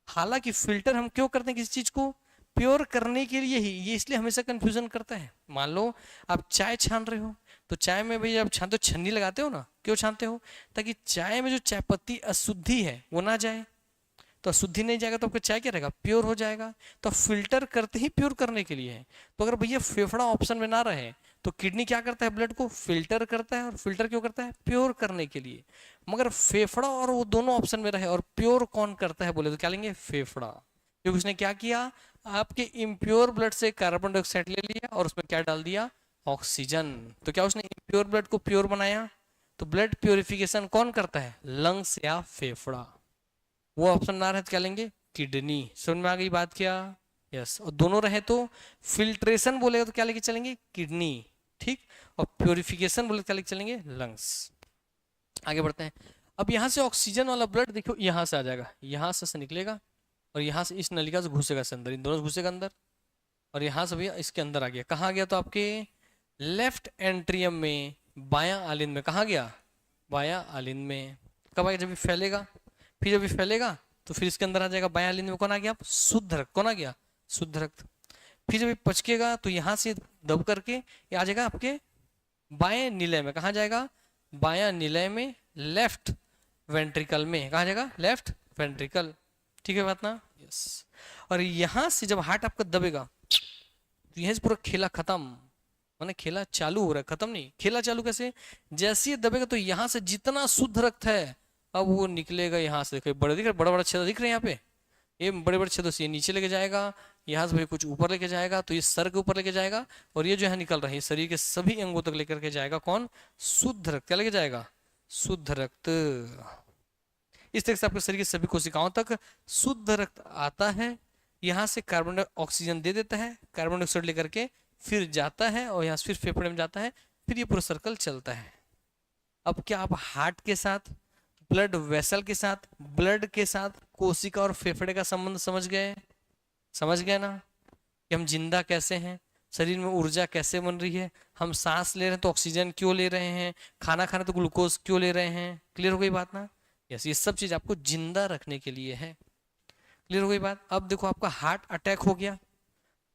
हालांकि फिल्टर हम क्यों करते हैं किसी चीज को, प्योर करने के लिए ही। ये इसलिए हमेशा कंफ्यूजन करता है। मान लो आप चाय छान रहे हो, तो चाय में भैया आप छानते हो, छन्नी लगाते हो ना, क्यों छानते हो, ताकि चाय में जो चाय पत्ती अशुद्धि है वो ना जाए। तो अशुद्धि नहीं जाएगा तो आपका चाय क्या रहेगा, प्योर हो जाएगा। तो फिल्टर करते ही प्योर करने के लिए है। तो अगर भैया फेफड़ा ऑप्शन में ना रहे तो किडनी क्या करता है, ब्लड को फिल्टर करता है। और फिल्टर क्यों करता है, प्योर करने के लिए। मगर फेफड़ा और वो दोनों ऑप्शन में रहे और प्योर कौन करता है बोले तो क्या लेंगे, फेफड़ा। क्योंकि उसने क्या किया, आपके इम्प्योर ब्लड से कार्बन डाइऑक्साइड ले लिया और उसमें क्या डाल दिया, ऑक्सीजन। तो क्या उसने इम्प्योर ब्लड को प्योर बनाया। तो ब्लड प्योरिफिकेशन कौन करता है, लंग्स या फेफड़ा। वो ऑप्शन ना रहे तो क्या लेंगे, किडनी। समझ में आ गई बात क्या, यस। और दोनों रहे तो फिल्ट्रेशन बोलेगा तो क्या लेके चलेंगे, किडनी। ठीक, और प्योरिफिकेशन बोले तो क्या लेके चलेंगे, लंग्स। आगे बढ़ते हैं। अब यहाँ से ऑक्सीजन वाला ब्लड देखो यहाँ से आ जाएगा, यहाँ से निकलेगा और यहाँ से इस नलिका से घुसेगा अंदर, इन दोनों से घुसेगा अंदर। और यहाँ से भैया इसके अंदर आ गया, कहाँ आ गया, तो आपके लेफ्ट एंट्रियम में, बायां आलिंद में। कहाँ गया, बायां आलिंद में। कब आएगा, जब फैलेगा। फिर जब फैलेगा तो फिर इसके अंदर आ जाएगा, बायां आलिंद में कौन आ गया, शुद्ध रक्त। कौन आ गया, शुद्ध रक्त। फिर जब पचकेगा तो यहाँ से दब करके ये आ जाएगा आपके बाएं निलय में। कहाँ जाएगा, बायां निलय में, लेफ्ट वेंट्रिकल में। कहाँ जाएगा, लेफ्ट वेंट्रिकल। ठीक है बात ना, यस। और यहाँ से जब हार्ट आपका दबेगा तो यहीं से पूरा खेला खत्म, माने खेला चालू हो रहा है, खत्म नहीं। खेला चालू कैसे, जैसे ही दबेगा तो यहाँ से जितना शुद्ध रक्त है अब वो निकलेगा यहाँ से। देखो बड़े दिख रहे, बड़ा बड़ा छेद दिख रहे हैं यहाँ पे, ये बड़े बड़े छेदों से ये नीचे लेके जाएगा, यहाँ से भाई कुछ ऊपर लेके जाएगा, तो ये सर के ऊपर लेके जाएगा और ये जो है निकल रहा है शरीर के सभी अंगों तक लेकर के जाएगा। कौन, शुद्ध रक्त। क्या लेके जाएगा, शुद्ध रक्त। इस तरह से आपके शरीर के सभी कोशिकाओं तक शुद्ध रक्त आता है। यहाँ से कार्बन ऑक्सीजन दे देता है, कार्बन डाइऑक्साइड लेकर के फिर जाता है और यहाँ से फिर फेफड़े में जाता है, फिर ये पूरा सर्कल चलता है। अब क्या आप हार्ट के साथ ब्लड वेसल के साथ, ब्लड के साथ कोशिका और फेफड़े का संबंध समझ गए? समझ गए ना कि हम जिंदा कैसे हैं, शरीर में ऊर्जा कैसे बन रही है, हम सांस ले रहे हैं तो ऑक्सीजन क्यों ले रहे हैं, खाना खा रहे तो ग्लूकोज क्यों ले रहे हैं। क्लियर हो गई बात ना? यस, ये सब चीज आपको जिंदा रखने के लिए है। क्लियर हो गई बात? अब देखो आपका हार्ट अटैक हो गया,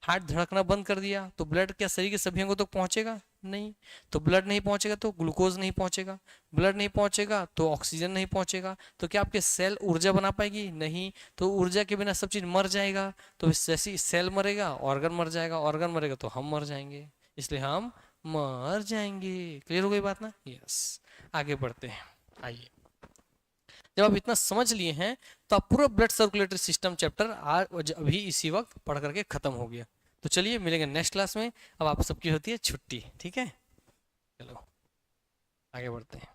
हार्ट धड़कना बंद कर दिया, तो ब्लड क्या शरीर के सभी अंगों तक पहुंचेगा? नहीं। तो ब्लड नहीं पहुंचेगा तो ग्लूकोज नहीं पहुंचेगा, ब्लड नहीं पहुंचेगा तो ऑक्सीजन नहीं पहुंचेगा, तो क्या आपके सेल ऊर्जा बना पाएगी? नहीं। तो ऊर्जा के बिना सब चीज मर जाएगा, तो जैसे सेल मरेगा ऑर्गन मर जाएगा, ऑर्गन मरेगा तो हम मर जाएंगे, इसलिए हम मर जाएंगे। क्लियर हो गई बात ना? यस, आगे बढ़ते हैं। आइए, जब आप इतना समझ लिए हैं तो आप पूरा ब्लड सर्कुलेटरी सिस्टम चैप्टर आज अभी इसी वक्त पढ़ करके खत्म हो गया। तो चलिए मिलेंगे नेक्स्ट क्लास में। अब आप सबकी होती है छुट्टी, ठीक है? चलो आगे बढ़ते हैं।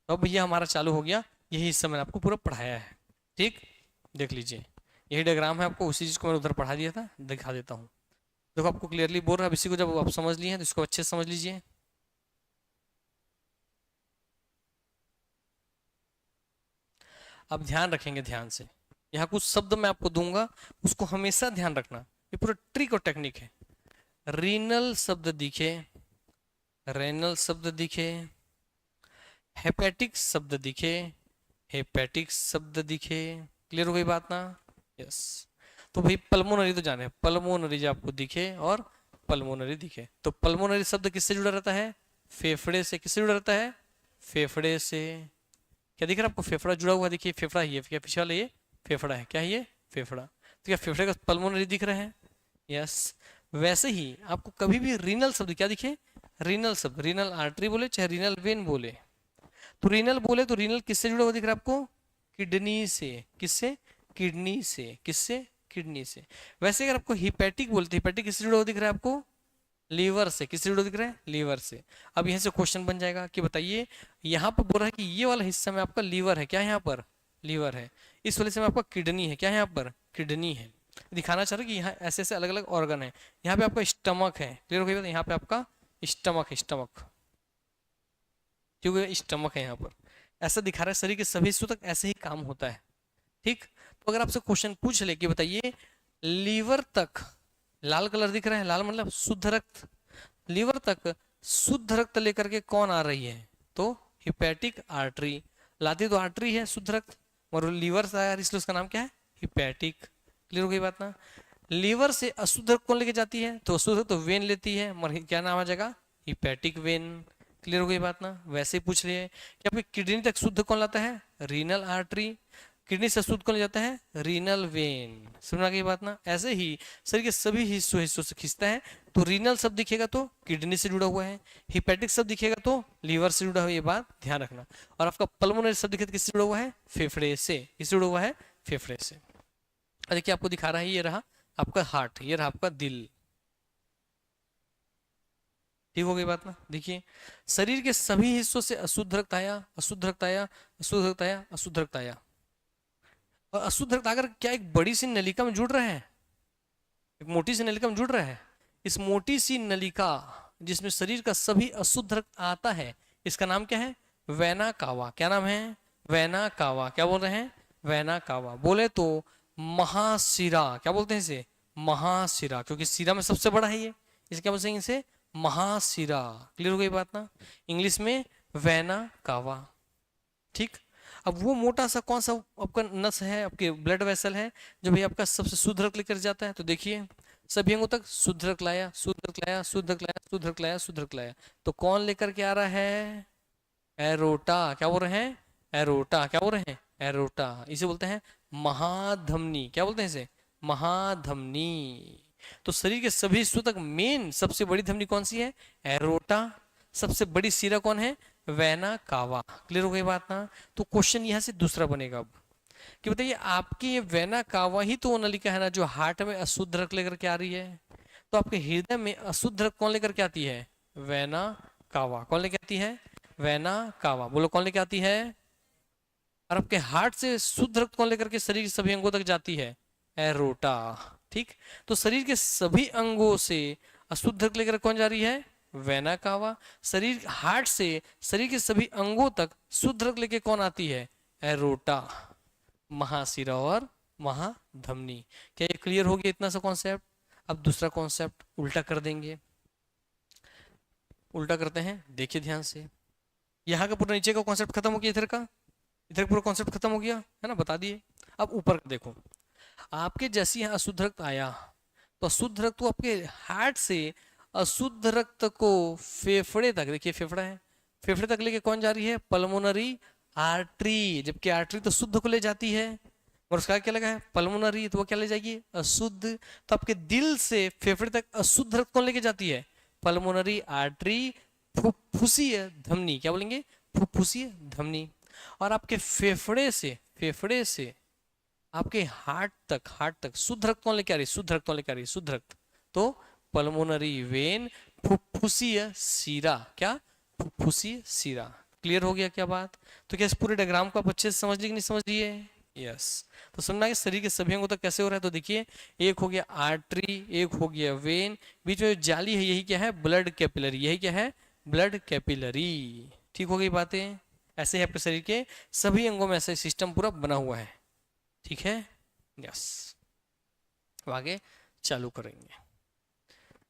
तो अब ये हमारा चालू हो गया, यही हिस्सा मैंने आपको पूरा पढ़ाया है, ठीक? देख लीजिए, यही डायग्राम है, आपको उसी चीज को मैंने उधर पढ़ा दिया था, दिखा देता हूँ। देखो आपको क्लियरली बोल रहा है, इसी को जब आप समझ लिए हैं तो इसको अच्छे से समझ लीजिए। अब ध्यान रखेंगे ध्यान से, यहाँ कुछ शब्द मैं आपको दूंगा, उसको हमेशा ध्यान रखना, ये पूरा ट्रिक और टेक्निक है। रीनल शब्द दिखे, रेनल शब्द दिखे, हेपेटिक शब्द दिखे, हेपेटिक शब्द दिखे। क्लियर हो गई बात ना? यस। तो भाई पल्मोनरी तो जाने, पल्मोनरी जो आपको दिखे और पल्मोनरी दिखे, तो पल्मोनरी शब्द किससे जुड़ा रहता है? फेफड़े से। किससे जुड़ा रहता है? फेफड़े से। क्या दिख रहा है आपको? फेफड़ा जुड़ा हुआ, देखिए फेफड़ा ही है, क्या पीछे वाला ये फेफड़ा है, क्या है ये? फेफड़ा। तो क्या फेफड़े का पल्मोनरी दिख रहा है? यस। वैसे ही आपको कभी भी रीनल शब्द क्या दिखे? रीनल शब्द, रीनल आर्टरी बोले चाहे रीनल वेन बोले, तो रीनल बोले तो रीनल किससे जुड़ा हुआ दिख रहा है आपको? किडनी से। किससे? किडनी से। किससे? किडनी से। वैसे अगर आपको हिपैटिक बोलते, हिपैटिक किससे जुड़ा हुआ दिख रहा है आपको? लीवर से। किससे जुड़ा दिख रहा है? लीवर से। अब यहां से क्वेश्चन बन जाएगा कि बताइए, यहाँ पर बोल रहा है कि ये वाला हिस्सा में आपका लीवर है, क्या है यहाँ पर? लीवर है। इस वाले से में आपका किडनी है, क्या है यहाँ पर? किडनी है। दिखाना चाह रहा हूँ कि यहाँ ऐसे ऐसे अलग अलग ऑर्गन है। यहाँ पे आपका स्टमक है, क्लियर हो गई? यहाँ पे आपका स्टमक है, स्टमक, क्योंकि स्टमक है यहाँ पर। ऐसा दिखा रहा है शरीर के सभी हिस्सों तक ऐसे ही काम होता है, ठीक? तो अगर आपसे क्वेश्चन पूछ ले कि बताइए लीवर तक, लाल कलर दिख रहा है, लाल मतलब शुद्ध रक्त, लीवर तक शुद्ध रक्त लेकर के कौन आ रही है? तो हिपैटिक आर्टरी लाती, तो आर्टरी है शुद्ध रक्त, और लीवर से आया इसलिए उसका नाम क्या है? हिपैटिक। क्लियर हो गई बात ना? लीवर से अशुद्ध रक्त कौन लेके जाती है? तो अशुद्ध रक्त तो वेन लेती है, मगर क्या नाम आ जाएगा? Hepatic vein. क्लियर हो गई बात ना? वैसे ही पूछ रही है कि आपकी किडनी तक शुद्ध कौन लाता है? Renal artery. किडनी से शुद्ध कौन ले जाता है? Renal vein. समझ गई बात ना? ऐसे ही शरीर के सभी हिस्सों से खींचता है, तो रीनल शब्द दिखेगा तो किडनी से जुड़ा हुआ है, हिपैटिक शब्द दिखेगा तो लीवर से जुड़ा हुआ है, ये बात ध्यान रखना। और आपका पल्मोनरी शब्द दिखेगा किससे जुड़ा हुआ है? फेफड़े से। किससे जुड़ा हुआ है? फेफड़े से। देखिए आपको दिखा रहा है, ये रहा आपका हार्ट, ये रहा आपका दिल। ठीक हो गई बात ना? देखिए शरीर के सभी हिस्सों से अशुद्ध रक्त आया, अशुद्ध रक्त आया, अशुद्ध रक्त आया, अशुद्ध रक्त आया, और अशुद्ध रक्त आकर क्या एक बड़ी सी नलिका में जुड़ रहा है? एक मोटी सी नलिका में जुड़ रहा है। इस मोटी सी नलिका जिसमें शरीर का सभी अशुद्ध रक्त आता है, इसका नाम क्या है? Vena cava. क्या नाम है? Vena cava. क्या बोल रहे हैं? Vena cava. बोले तो महाशिरा। क्या बोलते हैं इसे? महाशिरा, क्योंकि शिरा में सबसे बड़ा है ये, इसे क्या बोलते हैं? इसे महाशिरा। क्लियर हो गई बात ना? इंग्लिश में वेना कावा, ठीक? अब वो मोटा सा कौन सा आपका नस है, आपके ब्लड वेसल है, जो भी आपका सबसे शुद्ध रक्त लेकर जाता है। तो देखिए सभी अंगों तक शुद्ध रक्त लाया, शुद्ध रक्त लाया, शुद्ध रक्त लाया, शुद्ध रक्त लाया, शुद्ध रक्त लाया, तो कौन लेकर के आ रहा है? एरोटा। क्या बोल रहे हैं? एरोटा। क्या बोल रहे हैं? एरोटा। इसे बोलते हैं महाधमनी। क्या बोलते हैं इसे? महाधमनी। तो शरीर के सभी हिस्सों तक मेन सबसे बड़ी धमनी कौन सी है? एरोटा। सबसे बड़ी शिरा कौन है? Vena cava. क्लियर हो गई बात ना? तो क्वेश्चन यहां से दूसरा बनेगा अब कि बताइए आपकी ये वेना कावा ही तो वो नलिका है ना जो हार्ट में अशुद्ध रक्त लेकर के आ रही है, तो आपके हृदय में अशुद्ध रक्त कौन लेकर के आती है? Vena cava. कौन लेकर आती है? Vena cava. बोलो कौन लेकर आती है? और आपके हार्ट से शुद्ध रक्त कौन लेकर के शरीर के सभी अंगों तक जाती है? एरोटा। ठीक, तो शरीर के सभी अंगों से अशुद्ध रक्त लेकर कौन जा रही है? Vena cava. शरीर हार्ट से शरीर के सभी अंगों तक शुद्ध रक्त लेके कौन आती है? एरोटा, महाशिरा और महाधमनी। क्या ये क्लियर हो गया इतना सा कॉन्सेप्ट? अब दूसरा कॉन्सेप्ट उल्टा कर देंगे। उल्टा करते हैं, देखिए ध्यान से। यहाँ का पूरा नीचे का कॉन्सेप्ट खत्म हो गया, इधर पूरा कॉन्सेप्ट खत्म हो गया है ना, बता दिए। अब ऊपर देखो, आपके जैसे यहाँ अशुद्ध रक्त आया तो अशुद्ध रक्त तो आपके हार्ट से अशुद्ध रक्त को फेफड़े तक, देखिए फेफड़ा है, फेफड़े तक लेके कौन जा रही है? Pulmonary artery. जबकि आर्टरी तो शुद्ध को ले जाती है, और उसका क्या लगा है? पल्मोनरी, तो वो क्या ले जाएगी? अशुद्ध। तो आपके दिल से फेफड़े तक अशुद्ध रक्त कौन लेके जाती है? पल्मोनरी आर्टरी, फुफ्फुसीय धमनी। क्या बोलेंगे? फुफ्फुसीय धमनी। और आपके फेफड़े से आपके हार्ट तक शुद्ध रक्त कौन लेके आ रही? शुद्ध रक्त कौन लेके आ रही? शुद्ध रक्त तो पल्मोनरी वेन, फुफ्फुसीय सीरा। क्या? फुफ्फुसीय सीरा। क्लियर हो गया क्या बात? तो क्या इस पूरे डायग्राम को आप अच्छे से समझ लिए कि नहीं समझ लिए? यस। तो समझना कि शरीर के सभी अंगों तक कैसे हो रहा है। तो देखिए, एक हो गया आर्टरी, एक हो गया वेन, बीच में जाली है, यही क्या है? Blood capillary. यही क्या है? Blood capillary. ठीक हो गई बातें? ऐसे है आपके शरीर के सभी अंगों में ऐसा सिस्टम पूरा बना हुआ है। ठीक है, यस। अब आगे चालू करेंगे।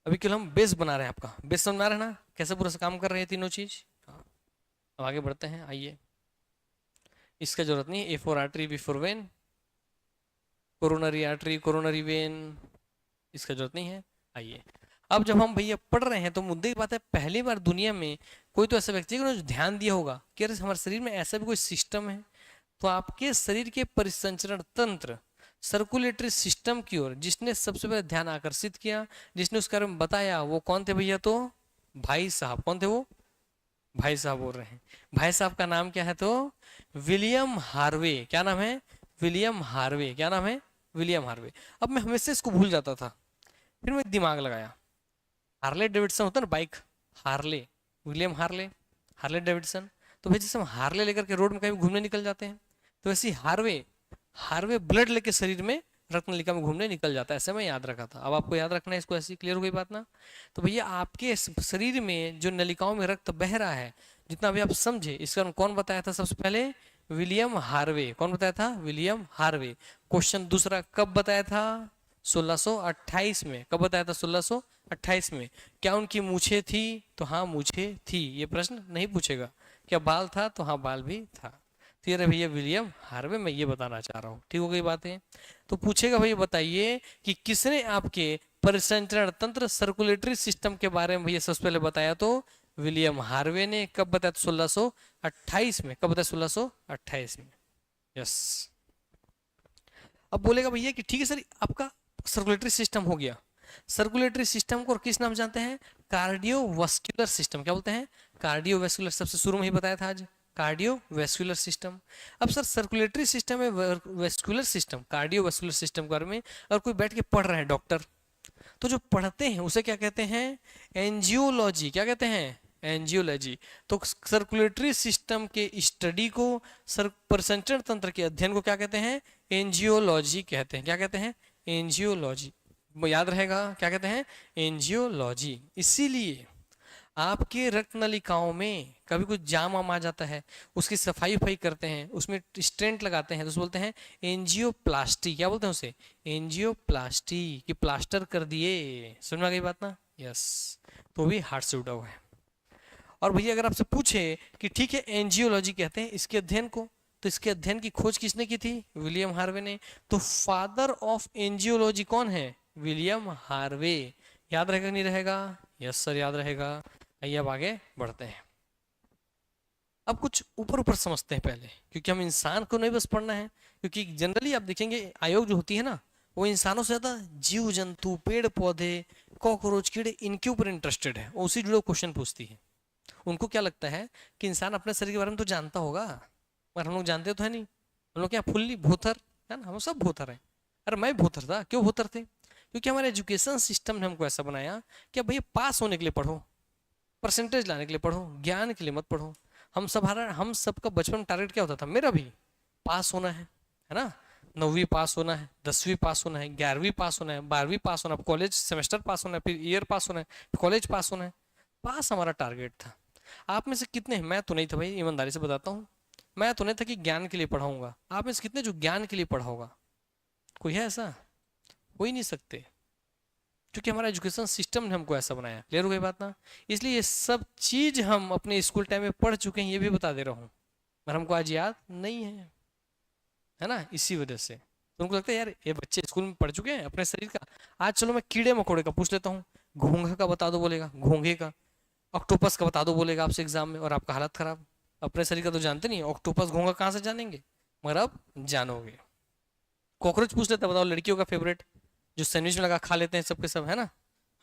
अभी केवल हम बेस बना रहे हैं, आपका बेस समझ में आ रहा है ना, कैसे पूरा काम कर रहे हैं तीनों चीज। अब आगे बढ़ते हैं, आइए। इसका जरूरत नहीं, A for artery, B for vein, coronary artery, coronary vein, इसका जरूरत नहीं है। आइए, अब जब हम भैया पढ़ रहे हैं तो मुद्दे की बात है, पहली बार दुनिया में कोई तो ऐसा व्यक्ति है जो ध्यान दिया होगा कि अरे हमारे शरीर में ऐसा भी कोई सिस्टम है। तो आपके शरीर के परिसंचरण तंत्र, सर्कुलेटरी सिस्टम की ओर जिसने सबसे पहले ध्यान आकर्षित किया, जिसने उसके बारे में बताया, वो कौन थे भैया? तो भाई साहब। कौन थे वो? भाई साहब बोल रहे हैं। भाई साहब का नाम क्या है? तो विलियम हार्वे। क्या नाम है? William Harvey. क्या नाम है? William Harvey. अब मैं हमेशा इसको भूल जाता था, फिर मैं दिमाग लगाया, हार्ले डेविडसन होता ना bike, Harley, William Harley, Harley Davidson. तो भाई जैसे हम हार्ले लेकर के रोड में कहीं घूमने निकल जाते हैं, तो वैसे ही हार्वे, हार्वे ब्लड लेके शरीर में रक्त नलिका में घूमने निकल जाता है। ऐसे मैं याद रखा था, अब आपको याद रखना है इसको। ऐसी क्लियर हो गई बात ना? तो भैया आपके शरीर में जो नलिकाओं में रक्त बह रहा है, जितना भी आप समझे, इसका कौन बताया था सबसे पहले? William Harvey. कौन बताया था? William Harvey. क्वेश्चन दूसरा, कब बताया था? 1628 में। कब बताया था? 1628 में। क्या उनकी मूछें थी? तो हाँ मूछें थी। ये प्रश्न नहीं पूछेगा। क्या बाल था? तो हाँ बाल भी था। तो ये भैया विलियम हार्वे, मैं ये बताना चाह रहा हूँ। ठीक हो गई बातें? तो पूछेगा भैया बताइए कि किसने आपके परिसंचरण तंत्र, सर्कुलेटरी सिस्टम के बारे में भैया सबसे पहले बताया? तो विलियम हार्वे ने। कब बताया? 1628 में। कब बताया? 1628 में। यस। अब बोलेगा भैया कि ठीक है सर, आपका सर्कुलेटरी सिस्टम हो गया। सर्कुलेटरी सिस्टम को किस नाम जानते हैं? Cardiovascular system. क्या बोलते हैं? कार्डियोवास्कुलर। सबसे शुरू में ही बताया था आज, कार्डियोवास्कुलर सिस्टम। अब सर सर्कुलेटरी सिस्टम है, वेस्कुलर सिस्टम, कार्डियोवास्कुलर सिस्टम के बारे में अगर कोई बैठ के पढ़ रहे हैं डॉक्टर, तो जो पढ़ते हैं उसे क्या कहते हैं? एंजियोलॉजी। क्या कहते हैं? एंजियोलॉजी। तो सर्कुलेटरी सिस्टम के स्टडी को, परिसंचरण तंत्र के अध्ययन को क्या कहते हैं? एंजियोलॉजी कहते हैं। क्या कहते हैं? एंजियोलॉजी। याद रहेगा, क्या कहते हैं? एंजियोलॉजी। इसीलिए आपके रक्त नलिकाओं में कभी कुछ जाम वाम आ जाता है, उसकी सफाई वफाई करते हैं, उसमें स्टेंट लगाते हैं, तो उसे बोलते हैं एंजियोप्लास्टी। क्या बोलते हैं उसे? एंजियोप्लास्टी। कि प्लास्टर कर दिए। समझ में आ गई बात ना? यस। तो भी हार्ट से जुड़ा हुआ है। और भैया अगर आपसे पूछे कि ठीक है एंजियोलॉजी कहते हैं इसके अध्ययन को, तो इसके अध्ययन की खोज किसने की थी? विलियम हार्वे ने। तो फादर ऑफ एंजियोलॉजी कौन है? William Harvey. याद रहेगा नहीं रहेगा? यस सर याद रहेगा। आइए अब आगे बढ़ते हैं। अब कुछ ऊपर ऊपर समझते हैं पहले, क्योंकि हम इंसान को नहीं बस पढ़ना है, क्योंकि जनरली आप देखेंगे आयोग जो होती है ना, वो इंसानों से ज्यादा जीव जंतु, पेड़ पौधे, कॉकरोच, कीड़े, इनके ऊपर इंटरेस्टेड है, उसी जुड़े क्वेश्चन पूछती है। उनको क्या लगता है कि इंसान अपने शरीर के बारे में तो जानता होगा, मगर हम लोग जानते तो है नहीं। हम लोग क्या फुल्ली भोथर है ना? हम सब भोथर हैं। अरे मैं भोथर था। क्यों भोथर थे? क्योंकि हमारे एजुकेशन सिस्टम ने हमको ऐसा बनाया कि भैया पास होने के लिए पढ़ो, परसेंटेज लाने के लिए पढ़ो, ज्ञान के लिए मत पढ़ो। हम सबका बचपन में टारगेट क्या होता था? मेरा भी पास होना है ना? 9वीं पास होना है, 10वीं पास होना है, 11वीं पास होना है, 12वीं पास होना है, कॉलेज सेमेस्टर पास होना है, फिर ईयर पास होना है, कॉलेज पास होना है। पास हमारा टारगेट था। आप में से कितने, मैं तो नहीं था भाई, ईमानदारी से बताता हूँ, मैं तो नहीं था कि ज्ञान के लिए पढ़ाऊंगा। आप में से कितने जो ज्ञान के लिए पढ़ा होगा? कोई है ऐसा? हो ही नहीं सकते, क्योंकि हमारा एजुकेशन सिस्टम ने हमको ऐसा बनाया। क्लियर हो गई बात ना? इसलिए ये सब चीज हम अपने स्कूल टाइम में पढ़ चुके हैं, ये भी बता दे रहा हूँ, पर हमको आज याद नहीं है ना, इसी वजह से। तो उनको लगता है यार ये बच्चे स्कूल में पढ़ चुके हैं अपने शरीर का। आज चलो मैं कीड़े मकोड़े का पूछ लेता हूँ, घोंघा का बता दो बोलेगा, घोंघे का। ऑक्टोपस का बता दो बोलेगा आपसे एग्जाम में, और आपका हालत खराब। अपने शरीर का तो जानते नहीं, ऑक्टोपस घोंघा कहाँ से जानेंगे, मगर अब जानोगे। कॉकरोच पूछ लेता है, बताओ लड़कियों का फेवरेट, जो सैंडविच में लगा खा लेते हैं सबके सब, है ना?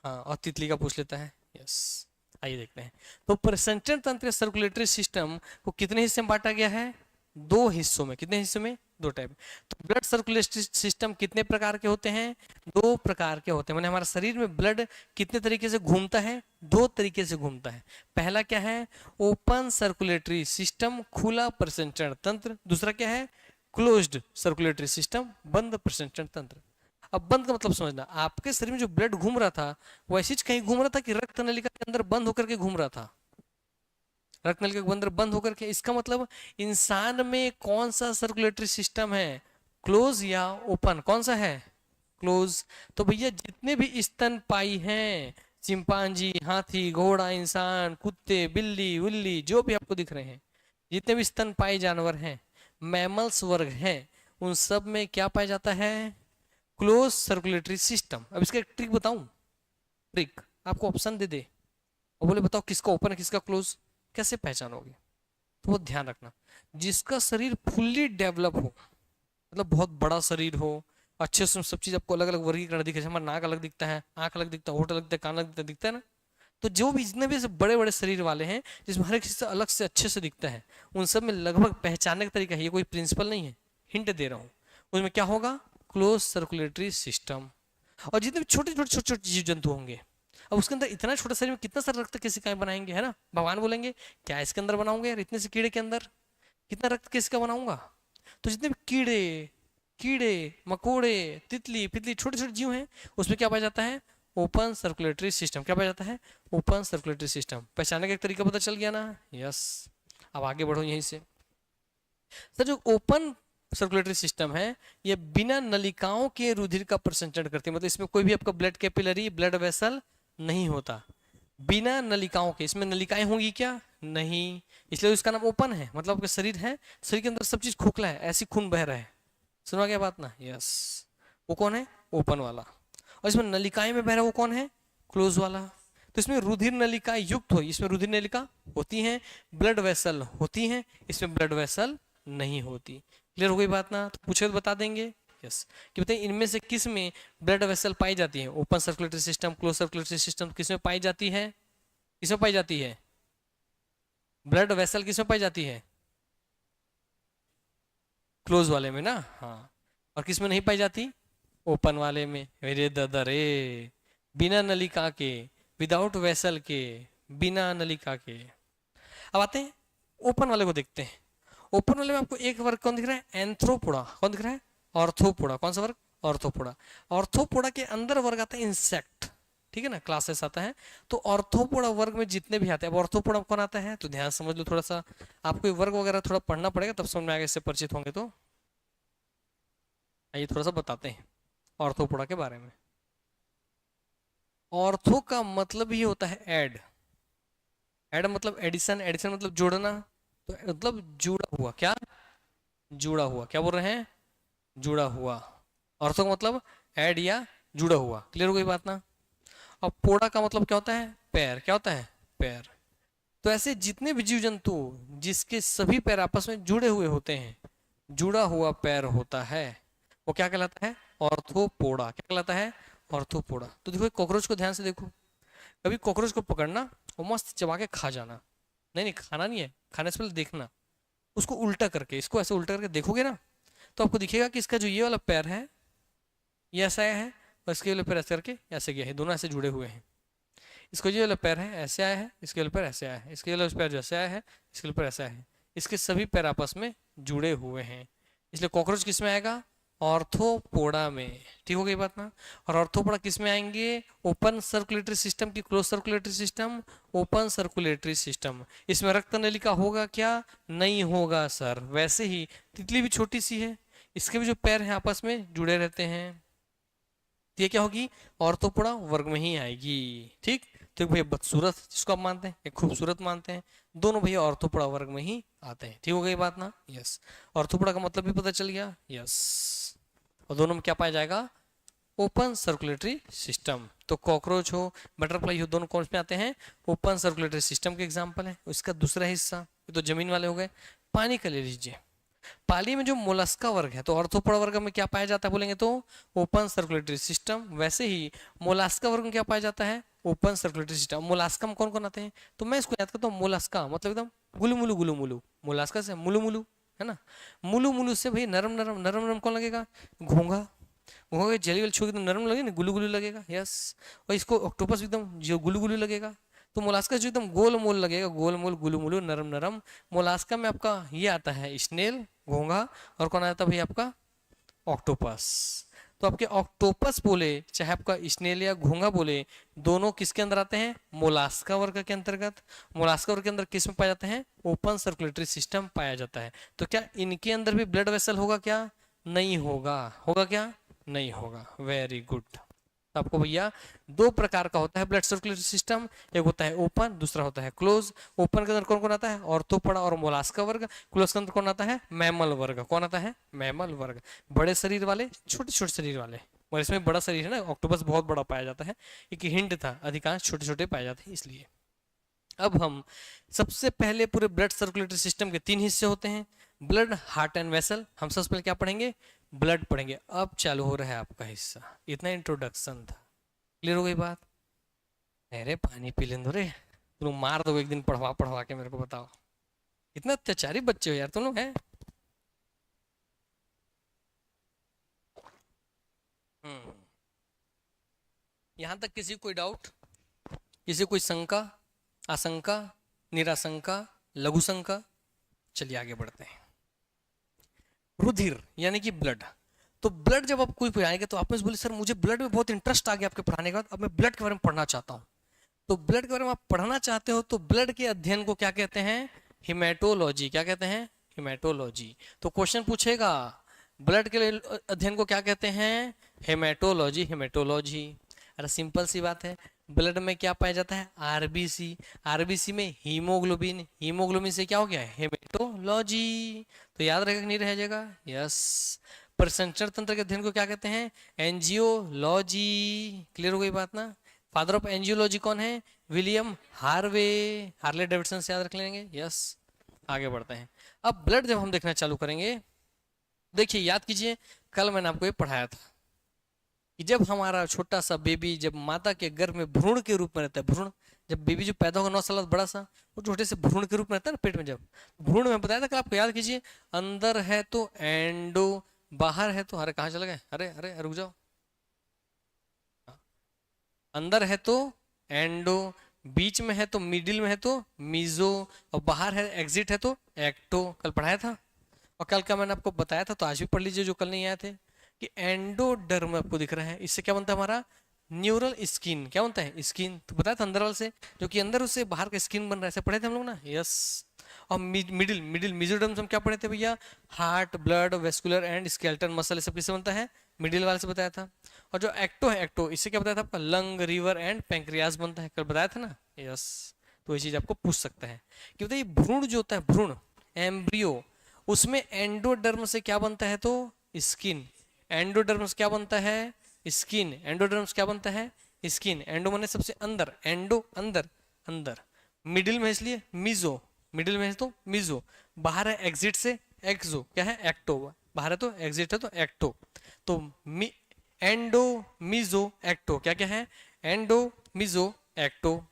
हाँ, और तितली का पूछ लेता है। यस, आइए देखते हैं। तो प्रसंचरण तंत्र सर्कुलेटरी सिस्टम को कितने हिस्से में बांटा गया है? दो हिस्सों में। कितने हिस्सों में? दो टाइप। तो ब्लड सर्कुलेटरी सिस्टम कितने प्रकार के होते हैं? दो प्रकार के होते हैं। मैंने हमारे शरीर में ब्लड कितने तरीके से घूमता है? दो तरीके से घूमता है। पहला क्या है? ओपन सर्कुलेटरी सिस्टम, खुला प्रसंचरण तंत्र। दूसरा क्या है? क्लोज्ड सर्कुलेटरी सिस्टम, बंद प्रसंचरण तंत्र। अब बंद का मतलब समझना, आपके शरीर में जो ब्लड घूम रहा था वो ऐसी कहीं घूम रहा था कि रक्त नलिका के अंदर बंद होकर के घूम रहा था? रक्त नलिका के अंदर बंद होकर के। इसका मतलब इंसान में कौन सा सर्कुलेटरी सिस्टम है? क्लोज या ओपन? कौन सा है? क्लोज। तो भैया जितने भी स्तनपायी हैं, चिंपांजी, हाथी, घोड़ा, इंसान, कुत्ते, बिल्ली उल्ली, जो भी आपको दिख रहे हैं, जितने भी स्तनपायी जानवर हैं, मैमल्स वर्ग हैं, उन सब में क्या पाया जाता है? Close circulatory system. अब इसका एक ट्रिक बताऊं? ट्रिक आपको ऑप्शन दे दे और बोले बताओ किसका ओपन है किसका क्लोज, कैसे पहचानोगे? तो वो ध्यान रखना, जिसका शरीर फुल्ली डेवलप हो, मतलब बहुत बड़ा शरीर हो, अच्छे से सब चीज आपको अलग अलग वर्गीकरण दिखे, हमारा नाक अलग दिखता है, आंख अलग दिखता है, होठ अलग दिखता है, कान अलग दिखता है ना। तो जो भी जितने भी बड़े बड़े शरीर वाले हैं, जिसमें हर एक चीज अलग से अच्छे से दिखता है, उन सब में लगभग पहचानने का तरीका है, ये कोई प्रिंसिपल नहीं है, हिंट दे रहा हूँ। उसमें क्या होगा? Close circulatory system. और जितने भी छोटे छोटे छोटे छोटे जीव जंतु होंगे, अब उसके अंदर इतना छोटा शरीर में कितना सारा रक्त कैसे काय बनाएंगे, है ना? भगवान बोलेंगे क्या इसके अंदर बनाऊंगे यार, इतने से कीड़े के अंदर कितना रक्त किसका बनाऊंगा? तो जितने भी कीड़े कीड़े मकोड़े, तितली फितली, छोटे छोटे जीव हैं, उसमें क्या पाया जाता है? Open circulatory system. क्या पाया जाता है? Open circulatory system. पहचानने का एक तरीका पता चल गया ना? यस। अब आगे बढ़ो यहीं से। सर जो ओपन सर्कुलेटरी सिस्टम है, ये बिना नलिकाओं के रुधिर का प्रसंचरण करती है, मतलब इसमें कोई भी आपका ब्लड कैपिलरी, ब्लड वेसल नहीं होता, बिना नलिकाओं के। इसमें नलिकाएं होंगी क्या? नहीं, इसलिए इसका नाम ओपन है। मतलब आपका शरीर है, शरीर के अंदर सब चीज खोखला है, ऐसी खून बह रहा है। सुना गया बात ना? यस। वो कौन है? ओपन वाला। और इसमें नलिकाएं में बह रहा है, वो कौन है? क्लोज वाला। तो इसमें रुधिर नलिका युक्त हो, इसमें रुधिर नलिका होती है, ब्लड वेसल होती है, इसमें ब्लड वेसल नहीं होती। क्लियर हो गई बात ना? तो पूछे तो बता देंगे। यस। कि बताइए इनमें से किस में ब्लड वेसल पाई जाती है? Open circulatory system, close circulatory system, किस में पाई जाती है? किसमें पाई जाती है? ब्लड वेसल किसमें पाई जाती है? क्लोज वाले में ना? हाँ। और किसमें नहीं पाई जाती? ओपन वाले में। मेरे दादा रे, बिना नलिका के, विदाउट वेसल के, बिना नलिका के। अब आते हैं ओपन वाले को देखते हैं। ओपन वाले में आपको एक वर्ग कौन दिख रहा है? एंथ्रोपोडा। कौन दिख रहा है? ऑर्थोपोडा। कौन सा वर्ग? ऑर्थोपोडा। ऑर्थोपोडा के अंदर वर्ग आता है इंसेक्ट, ठीक है ना, क्लासेस आता है। तो ऑर्थोपोडा वर्ग में जितने भी आते हैं, अब ऑर्थोपोडा कौन आता है तो ध्यान समझ लो थोड़ा सा, आपको ये वर्ग वगैरह थोड़ा पढ़ना पड़ेगा तब समझ में आगे, इससे परिचित होंगे तो। आइए थोड़ा सा बताते हैं ऑर्थोपोडा के बारे में। ऑर्थो का मतलब ही होता है ऐड। ऐड मतलब एडिशन, एडिशन मतलब जोड़ना, तो मतलब जुड़ा हुआ। क्या? जुड़ा हुआ। क्या बोल रहे हैं? जुड़ा हुआ। ऑर्थो का मतलब ऐड या जुड़ा हुआ। क्लियर हो गई बात ना? अब पोड़ा का मतलब क्या होता है? पैर। क्या होता है? पैर। तो ऐसे जितने भी जीव जंतु जिसके सभी पैर आपस में जुड़े हुए होते हैं, जुड़ा हुआ पैर होता है, वो क्या कहलाता है? ऑर्थोपोडा। क्या कहलाता है? ऑर्थोपोडा। तो देखो कॉकरोच को ध्यान से देखो, कभी कॉकरोच को पकड़ना और मस्त चबा के खा जाना। नहीं नहीं, खाना नहीं है, खाने से पहले देखना उसको उल्टा करके, इसको ऐसे उल्टा करके देखोगे ना, तो आपको दिखेगा कि इसका जो ये वाला पैर है ये ऐसा है, और इसके वाले पैर ऐसे करके ऐसे गया है, दोनों ऐसे जुड़े हुए हैं। इसको ये वाला पैर है ऐसे आया है, इसके वाले पैर ऐसे आया है, इसके वाले पैर जैसे आया है, इसके वाले पैर ऐसा है, इसके सभी पैर आपस में जुड़े हुए हैं। इसलिए कॉकरोच किस में आएगा? ऑर्थोपोडा में, ठीक हो गई बात ना। और ऑर्थोपोडा किस में आएंगे, ओपन सर्कुलेटरी सिस्टम की close circulatory system, open circulatory system. इसमें रक्त नलिका होगा क्या, नहीं होगा सर। वैसे ही तितली भी छोटी सी है, इसके भी जो पैर हैं आपस में जुड़े रहते हैं, ये क्या होगी, ऑर्थोपोडा वर्ग में ही आएगी। ठीक, तो भैया बदसूरत जिसको आप मानते हैं, एक खूबसूरत मानते हैं, दोनों भैया ऑर्थोपोडा वर्ग में ही आते हैं। ठीक हो गई बात ना, यस। ऑर्थोपोडा का मतलब भी पता चल गया, यस। और दोनों में क्या पाया जाएगा, ओपन सर्कुलेटरी सिस्टम। तो कॉकरोच हो, बटरफ्लाई हो, दोनों कौन में आते हैं, ओपन सर्कुलेटरी सिस्टम के एग्जाम्पल है। उसका दूसरा हिस्सा, ये तो जमीन वाले हो गए। पानी का ले लीजिए, पाली में जो मोलस्का वर्ग है, तो ऑर्थोपोडा वर्ग में क्या पाया जाता है बोलेंगे तो ओपन सर्कुलेटरी सिस्टम। वैसे ही मोलास्का वर्ग में क्या पाया जाता है, ओपन सर्कुलेटरी सिस्टम। मोलास्का में कौन कौन आते हैं, तो मैं इसको याद करता हूँ, मोलास्का मतलब एकदम गुलू मुलू, गुलू मुलू, मोलास्का से मुलू मुलू है ना, मुलू मुलू से भाई नरम नरम, नरम नरम कौन लगेगा, घोंघा। घोंघा जली वाली छू एकदम नरम लगेगा ना, गुलू गुलू लगेगा, यस। और इसको ऑक्टोपस एकदम जो गुलू गुलू लगेगा। तो मोलास्का जो एकदम गोल मोल लगेगा, गोल मोल गुलू मुलू नरम नरम। मोलास्का में आपका ये आता है स्नेल, घोंघा, और कौन आता है भाई आपका, ऑक्टोपस। तो आपके ऑक्टोपस बोले चाहे आपका स्नेल या घोंघा बोले, दोनों किसके अंदर आते हैं, मोलास्का वर्ग के अंतर्गत। मोलास्का वर्ग के अंदर किस में पाया जाते हैं, ओपन सर्कुलेटरी सिस्टम पाया जाता है। तो क्या इनके अंदर भी ब्लड वेसल होगा क्या, नहीं होगा, होगा क्या, नहीं होगा। Very good. आपको भैया दो प्रकार का होता है ब्लड सर्कुलेटरी सिस्टम, एक होता है ओपन, दूसरा होता है क्लोज। ओपन के अंदर कौन कौन आता है, ऑर्थोपोडा और मोलास्का वर्ग। क्लोज के अंदर कौन आता है, मैमल वर्ग। कौन आता है, मैमल वर्ग। बड़े शरीर वाले, छोटे छोटे शरीर वाले। और इसमें बड़ा शरीर है ना, ऑक्टोपस बहुत बड़ा पाया जाता है, एक हिंट था, अधिकांश छोटे छोटे पाए जाते हैं इसलिए। अब हम सबसे पहले पूरे ब्लड सर्कुलेटरी सिस्टम के तीन हिस्से होते हैं, ब्लड, हार्ट एंड वेसल। हम सबसे पहले क्या पढ़ेंगे, ब्लड पढ़ेंगे। अब चालू हो रहा है आपका हिस्सा, इतना इंट्रोडक्शन था, क्लियर हो गई बात। अरे पानी पी लें दो रे, तुम मार दो एक दिन पढ़वा पढ़वा के, मेरे को बताओ, इतना अत्याचारी बच्चे हो यार तुम लोग हैं। हम्म, यहां तक किसी कोई डाउट, किसी कोई शंका, आशंका, निराशंका, लघु शंका। चलिए आगे बढ़ते हैं। रुधिर यानी कि ब्लड। तो ब्लड जब आप कोई आएंगे तो आप में से बोले सर मुझे ब्लड में बहुत इंटरेस्ट आ गया आपके पढ़ाने के बाद, अब मैं ब्लड के बारे में पढ़ना चाहता हूँ। तो ब्लड के बारे में आप पढ़ना चाहते हो तो ब्लड के अध्ययन को क्या कहते हैं, हिमेटोलॉजी। क्या कहते हैं, हिमेटोलॉजी। तो क्वेश्चन पूछेगा ब्लड के अध्ययन को क्या कहते हैं, हेमेटोलॉजी, हेमेटोलॉजी। अरे सिंपल सी बात है, ब्लड में क्या पाया जाता है, आरबीसी। आरबीसी में हीमोग्लोबिन, हीमोग्लोबिन से क्या हो गया, हेमेटोलॉजी। तो याद रहेगा कि नहीं रह जाएगा, यस। परिसंचरण तंत्र के अध्ययन को क्या कहते हैं, एंजियोलॉजी। क्लियर हो गई बात ना। फादर ऑफ एंजियोलॉजी कौन है, विलियम हार्वे, हार्ले डेविडसन से याद रख लेंगे, यस। आगे बढ़ते हैं। अब ब्लड जब हम देखना चालू करेंगे, देखिए याद कीजिए, कल मैंने आपको ये पढ़ाया था कि जब हमारा छोटा सा बेबी जब माता के गर्भ में भ्रूण के रूप में रहता है, भ्रूण, जब बेबी जो पैदा होगा 9 साल बड़ा सा, वो छोटे से भ्रूण के रूप में रहता है ना पेट में, जब भ्रूण में बताया था कल आपको, याद कीजिए, अंदर है तो एंडो, बाहर है तो, अरे कहाँ चले गए, अरे अरे रुक जाओ, अंदर है तो एंडो, बीच में है तो मिडिल में है तो मीजो, और बाहर है एग्जिट है तो एक्टो। कल पढ़ाया था। और कल का मैंने आपको बताया था, तो आज भी पढ़ लीजिए जो कल नहीं आए थे, कि एंडोडर्म आपको दिख रहा है, इससे क्या बनता है हमारा न्यूरल स्किन। क्या बनता है, स्किन। तो बताया था अंदर वाले से, जो कि अंदर उससे बाहर का स्किन बन रहा है, ऐसे पढ़े थे हम लोग ना, यस। और मिडिल, मिडिल मिजोडर्म हम क्या पढ़े थे भैया, heart, blood, vascular and skeleton muscle, सब किससे बनता है, मिडिल वाले से बताया था। और जो एक्टो है, एक्टो, इससे क्या बताया था आपका, लंग, रिवर एंड पैंक्रियाज बनता है, कल बताया था ना, यस। तो ये चीज आपको पूछ सकता है कि बताइए भ्रूण जो होता है, भ्रूण, एम्ब्रियो, उसमें एंडोडर्म से क्या बनता है, तो स्किन। एंडोडर्म्स क्या बनता है, स्किन। एंडोडर्म्स क्या बनता है, स्किन। एंडो माने सबसे अंदर, एंडो अंदर, अंदर। मिडिल में इसलिए मीजो, मिडिल में है तो मीजो। बाहर है एग्जिट से एक्सो, क्या है, एक्टो। बाहर है तो एग्जिट है तो एक्टो। तो एंडो, मीजो, एक्टो, क्या क्या है, एंडो, मीजो, एक्टो।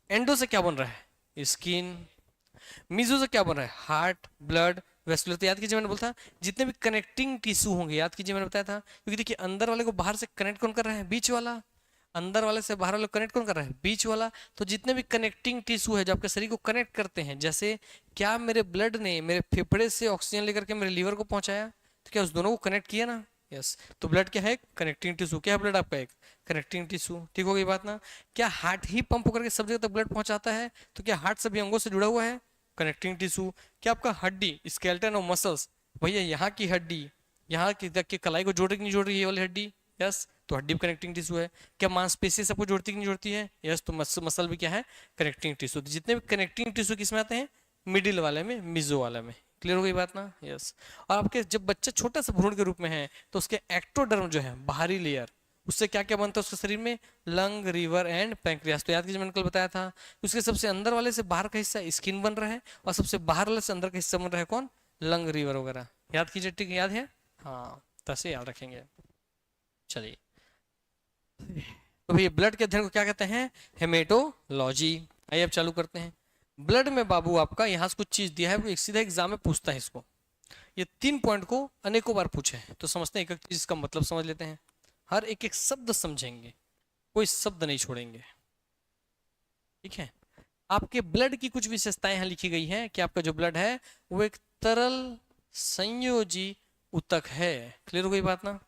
एंडो से क्या बन रहा है, स्किन। मीजो से क्या बन रहा है, हार्ट, ब्लड, वेस्कुलर। तो याद कीजिए मैंने बोला था जितने भी कनेक्टिंग टिश्यू होंगे, याद कीजिए मैंने बताया था, क्योंकि देखिए अंदर वाले को बाहर से कनेक्ट कौन कर रहा है, बीच वाला। अंदर वाले से बाहर वाले को कनेक्ट कौन कर रहा है, बीच वाला। तो जितने भी कनेक्टिंग टिश्यू है जो आपके शरीर को कनेक्ट करते हैं, जैसे क्या मेरे ब्लड ने मेरे फेफड़े से ऑक्सीजन लेकर के मेरे लीवर को पहुंचाया, तो क्या उस दोनों को कनेक्ट किया ना? यस। तो ब्लड क्या है? Connecting tissue. क्या है ब्लड आपका? एक कनेक्टिंग टिश्यू। ठीक हो गई बात ना? क्या हार्ट ही पंप होकर के सब जगह तक ब्लड पहुंचाता है? तो क्या हार्ट सभी अंगों से जुड़ा हुआ है? Connecting tissue. क्या आपका हड्डी, स्केलेटन और मसल्स, भैया यहाँ की हड्डी यहाँ की तक की कलाई को जोड़ रही कि नहीं जोड़ रही है वाली हड्डी? यस। तो हड्डी भी कनेक्टिंग टिश्यू है। क्या मांसपेशी सबको जोड़ती कि नहीं जोड़ती है? यस। तो मसल भी क्या है? Connecting tissue. तो जितने भी कनेक्टिंग टिश्यू किस में आते हैं? मिडिल वाले में, मिजो वाले में। क्लियर हो गई बात ना? यस। और आपके जब बच्चा छोटा सा भ्रूण के रूप में है तो उसके एक्टोडर्म जो है, बाहरी लेयर, उससे क्या क्या बनता है उसके शरीर में? Lung, river and pancreas. तो याद कीजिए, मैंने कल बताया था। उसके सबसे अंदर वाले से बाहर का हिस्सा स्किन बन रहा है और सबसे बाहर वाले से अंदर का हिस्सा बन रहा है कौन? लंग, रिवर वगैरह। याद कीजिए, ठीक याद है? हाँ, तो ऐसे याद रखेंगे। चलिए, तो भैया ब्लड के अध्ययन को क्या कहते हैं? हेमेटोलॉजी। आइए अब चालू करते हैं। ब्लड में बाबू आपका यहाँ से कुछ चीज दिया है, वो एक सीधा एग्जाम में पूछता है इसको। ये 3 पॉइंट को अनेकों बार पूछे हैं, तो समझते हैं एक एक चीज का मतलब समझ लेते हैं। हर एक एक शब्द समझेंगे, कोई शब्द नहीं छोड़ेंगे। ठीक है? आपके ब्लड की कुछ विशेषताएं यहाँ लिखी गई हैं कि आपका जो ब्लड है वो एक तरल संयोजी ऊतक है। क्लियर हो गई बात ना?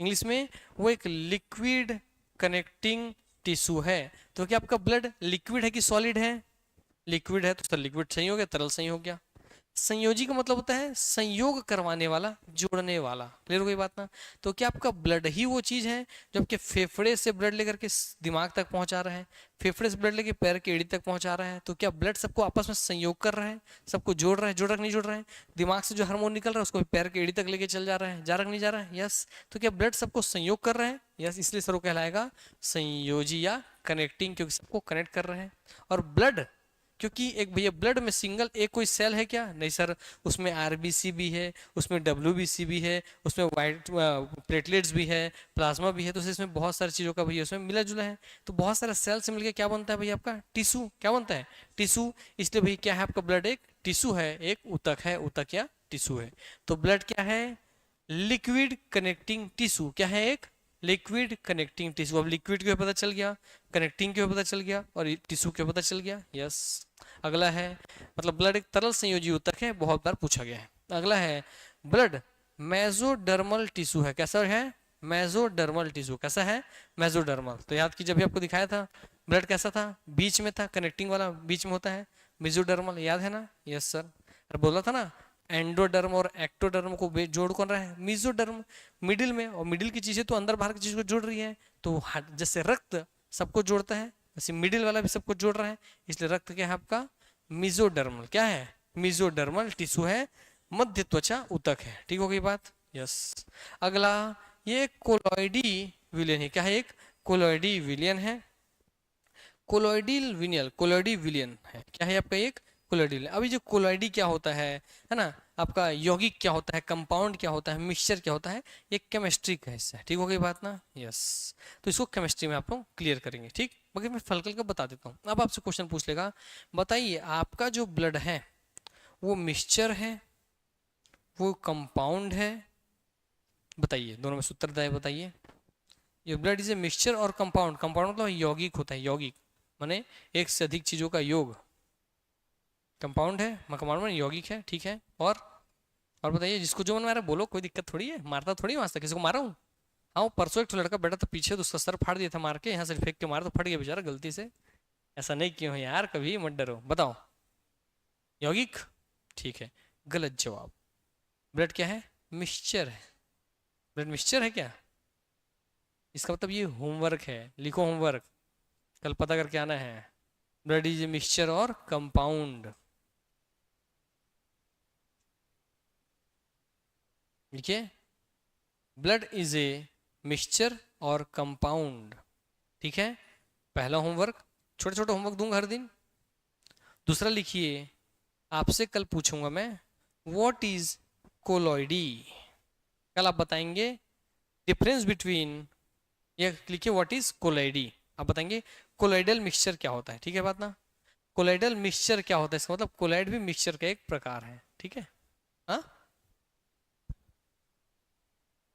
इंग्लिश में वो एक लिक्विड कनेक्टिंग टिश्यू है। तो क्या आपका ब्लड लिक्विड है कि सॉलिड है? लिक्विड है, तो सर लिक्विड सही हो गया, तरल सही हो गया। संयोजी का मतलब होता है संयोग करवाने वाला, जोड़ने वाला। क्लियर हो गई बात ना? तो क्या आपका ब्लड ही वो चीज है जो आपके फेफड़े से ब्लड लेकर के दिमाग तक पहुंचा रहा है, फेफड़े से ब्लड लेके पैर की एड़ी तक पहुंचा रहा है? तो क्या ब्लड सबको आपस में संयोग कर रहा है, सबको जोड़ रहा है? जोड़ रहा नहीं जोड़ रहा है? दिमाग से जो हार्मोन निकल रहा है उसको पैर की एड़ी तक लेके चल जा रहा है, जा रहा नहीं जा रहा है? यस। तो क्या ब्लड सबको संयोग कर रहा है? यस। इसलिए सर वो कहलाएगा संयोजी या कनेक्टिंग, क्योंकि सबको कनेक्ट कर रहे हैं। और ब्लड, क्योंकि एक भैया ब्लड में सिंगल एक कोई सेल है क्या? नहीं सर, उसमें आरबीसी भी है, उसमें डब्ल्यूबीसी भी है, उसमें वाइट प्लेटलेट्स भी है, प्लाज्मा भी है। तो इसमें बहुत सारी चीज़ों का भैया उसमें मिला जुला है। तो बहुत सारे सेल से मिलकर क्या बनता है भैया? आपका टिश्यू। क्या बनता है? टिश्यू। इसलिए भैया क्या है? आपका ब्लड एक टिश्यू है, एक ऊतक है, ऊतक या टिश्यू है। तो ब्लड क्या है? Liquid connecting tissue. क्या है? एक लिक्विड कनेक्टिंग टिश्यू। अब लिक्विड क्यों पता चल गया, कनेक्टिंग क्यों पता चल गया, और टिश्यू क्यों पता चल गया? यस। अगला है, मतलब ब्लड एक तरल संयोजी ऊतक है, बहुत बार पूछा गया है। अगला है, ब्लड मेसोडर्मल टिश्यू है। कैसा है? Mesodermal tissue. कैसा है? मेसोडर्मल। तो याद कीजिए, अभी आपको दिखाया था ब्लड कैसा था, बीच में था, कनेक्टिंग वाला बीच में होता है, मेसोडर्मल। याद है ना? Yes sir. और बोला था ना, एंडोडर्म और एक्टोडर्म को जोड़ कौन रहा है? मेसोडर्म। मिडिल में, और मिडिल की चीजें तो अंदर बाहर की चीज को जोड़ रही है। तो जैसे रक्त सबको जोड़ता है, वैसे मिडिल वाला भी सबको जोड़ रहा है। इसलिए रक्त क्या है आपका? मेसोडर्मल। क्या है? मेसोडर्मल टिश्यू है, मध्य त्वचा ऊतक है। ठीक हो गई बात? यस। अगला, ये कोलॉइडी विलियन है। क्या है? एक कोलॉइडी विलियन है। कोलॉइडल विनियल, कोलॉइडी विलियन है। क्या है आपका? एक कोलॉइडल। अभी जो कोलॉइडी क्या होता है ना, आपका यौगिक क्या होता है, कंपाउंड क्या होता है, मिक्सचर क्या होता है, ये केमिस्ट्री का हिस्सा है। ठीक हो गई बात ना? यस। तो इसको केमिस्ट्री में आप लोग क्लियर करेंगे। ठीक, मगर मैं फलकल का बता देता हूँ। अब आपसे क्वेश्चन पूछ लेगा, बताइए आपका जो ब्लड है वो मिक्सचर है, वो कंपाउंड है? बताइए, दोनों में सूत्रधार बताइए। ये ब्लड इज ए मिक्सचर और कंपाउंड। कंपाउंड मतलब यौगिक होता है, यौगिक माने एक से अधिक चीजों का योग। कंपाउंड है, कंपाउंड में यौगिक है। ठीक है, और बताइए, जिसको जो मन में आ रहा है बोलो, कोई दिक्कत थोड़ी है, मारता थोड़ी वहां से किसी को मारा हूँ। हाँ, वो परसों एक लड़का बैठा था पीछे, तो उसका सर फाड़ दिया था मार के, यहाँ से फेंक के मारा तो फट गया बेचारा गलती से। ऐसा नहीं क्यों है यार, कभी मत डरो। बताओ, यौगिक? ठीक है, गलत जवाब। ब्लड क्या है? मिक्सचर है। ब्लड मिक्सचर है क्या? इसका मतलब ये होमवर्क है, लिखो होमवर्क, कल पता करके आना है। ब्लड इज ए मिक्सचर और कंपाउंड। देखिए, ब्लड इज ए मिक्सचर और कंपाउंड। ठीक है, पहला होमवर्क, छोटे छोटे होमवर्क दूंगा हर दिन। दूसरा लिखिए, आपसे कल पूछूंगा मैं, व्हाट इज कोलॉइडी? कल आप बताएंगे डिफरेंस बिटवीन, ये लिखिए व्हाट इज कोलॉइडी। आप बताएंगे कोलॉइडल मिक्सचर क्या होता है। ठीक है बात ना? कोलॉइडल मिक्सचर क्या होता है, इसका मतलब कोलॉइड भी मिक्सचर का एक प्रकार है। ठीक है? हाँ,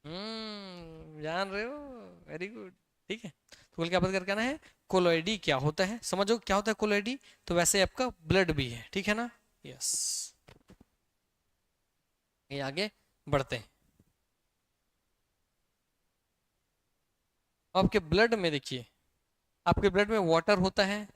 जान रहे हो, वेरी गुड। ठीक है, तो कल क्या बात करके आना है, कोलॉइडी क्या होता है, समझो क्या होता है कोलॉइडी। तो वैसे आपका ब्लड भी है। ठीक है ना? यस। ये आगे बढ़ते हैं। आपके ब्लड में देखिए, आपके ब्लड में वाटर होता है,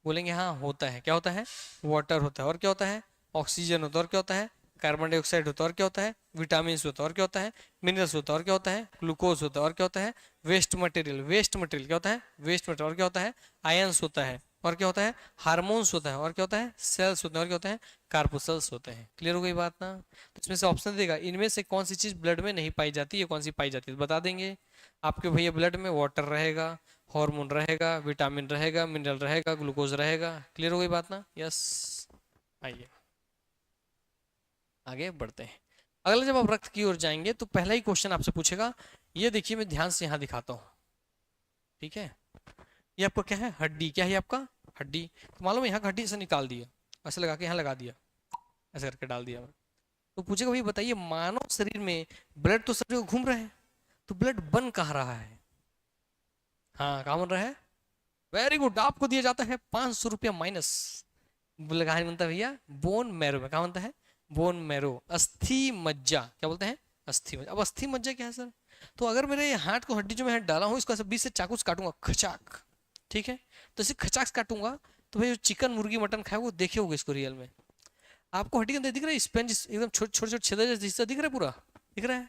बोलेंगे हाँ होता है। क्या होता है? वाटर होता है। और क्या होता है? ऑक्सीजन होता है। और क्या होता है? कार्बन डाइऑक्साइड होता है। और क्या होता है? विटामिन होता है। और क्या होता है? मिनरल्स होता है। और क्या होता है? ग्लूकोज होता है। और क्या होता है? Waste material. वेस्ट मटेरियल क्या होता है? Waste material. और क्या होता है? आयंस होता है। और क्या होता है? हार्मोन्स होता है। और क्या होता है? सेल्स होते हैं। और क्या होता है? कार्पोसल्स होते हैं। क्लियर हो गई बात ना? तो इसमें से ऑप्शन देगा, इनमें से कौन सी चीज ब्लड में नहीं पाई जाती है, कौन सी पाई जाती है, तो बता देंगे। आपके भैया ब्लड में वाटर रहेगा, हार्मोन रहेगा, विटामिन रहेगा, मिनरल रहेगा, ग्लूकोज रहेगा। क्लियर हो गई बात ना? यस। आइए आगे बढ़ते हैं। अगला जब आप रक्त की ओर जाएंगे तो पहला ही क्वेश्चन आपसे पूछेगा, ये देखिए मैं ध्यान से यहाँ दिखाता हूँ, ठीक है। ये आपका क्या है? हड्डी। क्या है आपका? हड्डी। तो मालूम है यहाँ का हड्डी से निकाल दिया, ऐसे लगा के यहाँ लगा दिया, ऐसे करके डाल दिया। तो पूछेगा भाई बताइए, मानव शरीर में ब्लड तो सब जगह घूम रहा है, तो ब्लड बन कहाँ रहा है? हाँ कहाँ बन रहा है? वेरी गुड, आपको दिया जाता है 500 रुपया माइनस। कहा बनता है भैया? बोन मैरो में। कहा बनता है? बोन मैरो, अस्थि मज्जा। क्या बोलते हैं? अस्थि मज्जा। अब अस्थि मज्जा क्या है सर? तो अगर मेरे हाथ को, हड्डी जो मैं हाथ डाला हूँ, इसको ऐसे बीच से चाकू से काटूंगा, खचाक, ठीक है, तो इसे खचाक से काटूंगा, तो भाई जो चिकन मुर्गी मटन खाए वो देखे होगे इसको रियल में, आपको हड्डी के अंदर दिख रहा है स्पंज, एकदम छोटे छोटे छोटे छेदा जैसा हिस्सा दिख रहा है, पूरा दिख रहा है,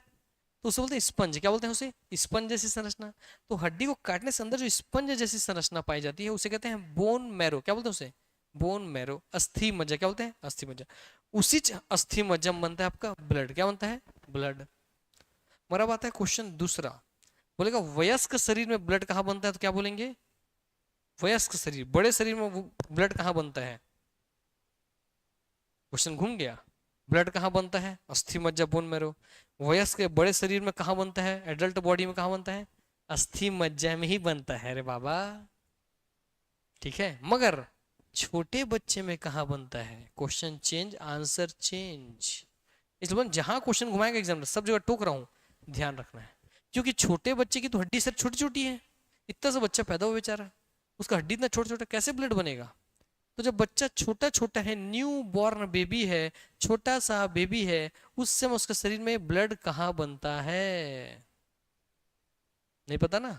तो उसे बोलते हैं स्पंज। क्या बोलते हैं उसे? स्पंज जैसी संरचना। तो हड्डी को काटने से अंदर जो स्पंज जैसी संरचना पाई जाती है उसे कहते हैं बोन मैरो। क्या बोलते हैं उसे? Bone marrow. अस्थि मज्जा। क्या बोलते हैं? अस्थि मज्जा। उसी अस्थि मज्जा में बनता है आपका ब्लड। क्या बनता है? ब्लड। हमारा बात है क्वेश्चन दूसरा, बोलेगा वयस्क शरीर में ब्लड कहाँ बनता है, तो क्या बोलेंगे? वयस्क शरीर, बड़े शरीर में ब्लड कहाँ बनता है? क्वेश्चन घूम गया। ब्लड कहाँ बनता है? अस्थि मज्जा, बोन मैरो। वयस्क के बड़े शरीर में कहाँ बनता है? एडल्ट बॉडी में कहाँ बनता है? अस्थि मज्जा में ही बनता है रे बाबा, ठीक है। मगर छोटे बच्चे में कहाँ बनता है? Question change, answer change. इसलिए जहां क्वेश्चन घुमाएगा एग्जाम में सब जगह टोक रहा हूं, ध्यान रखना है, क्योंकि छोटे बच्चे की तो हड्डी सर छोटी छोटी है, इतना सा बच्चा पैदा हुआ बेचारा, उसका हड्डी इतना छोटा छोटा, कैसे ब्लड बनेगा? तो जब बच्चा छोटा छोटा है, न्यू बॉर्न बेबी है, छोटा सा बेबी है, उस समय उसके शरीर में ब्लड कहाँ बनता है? नहीं पता ना?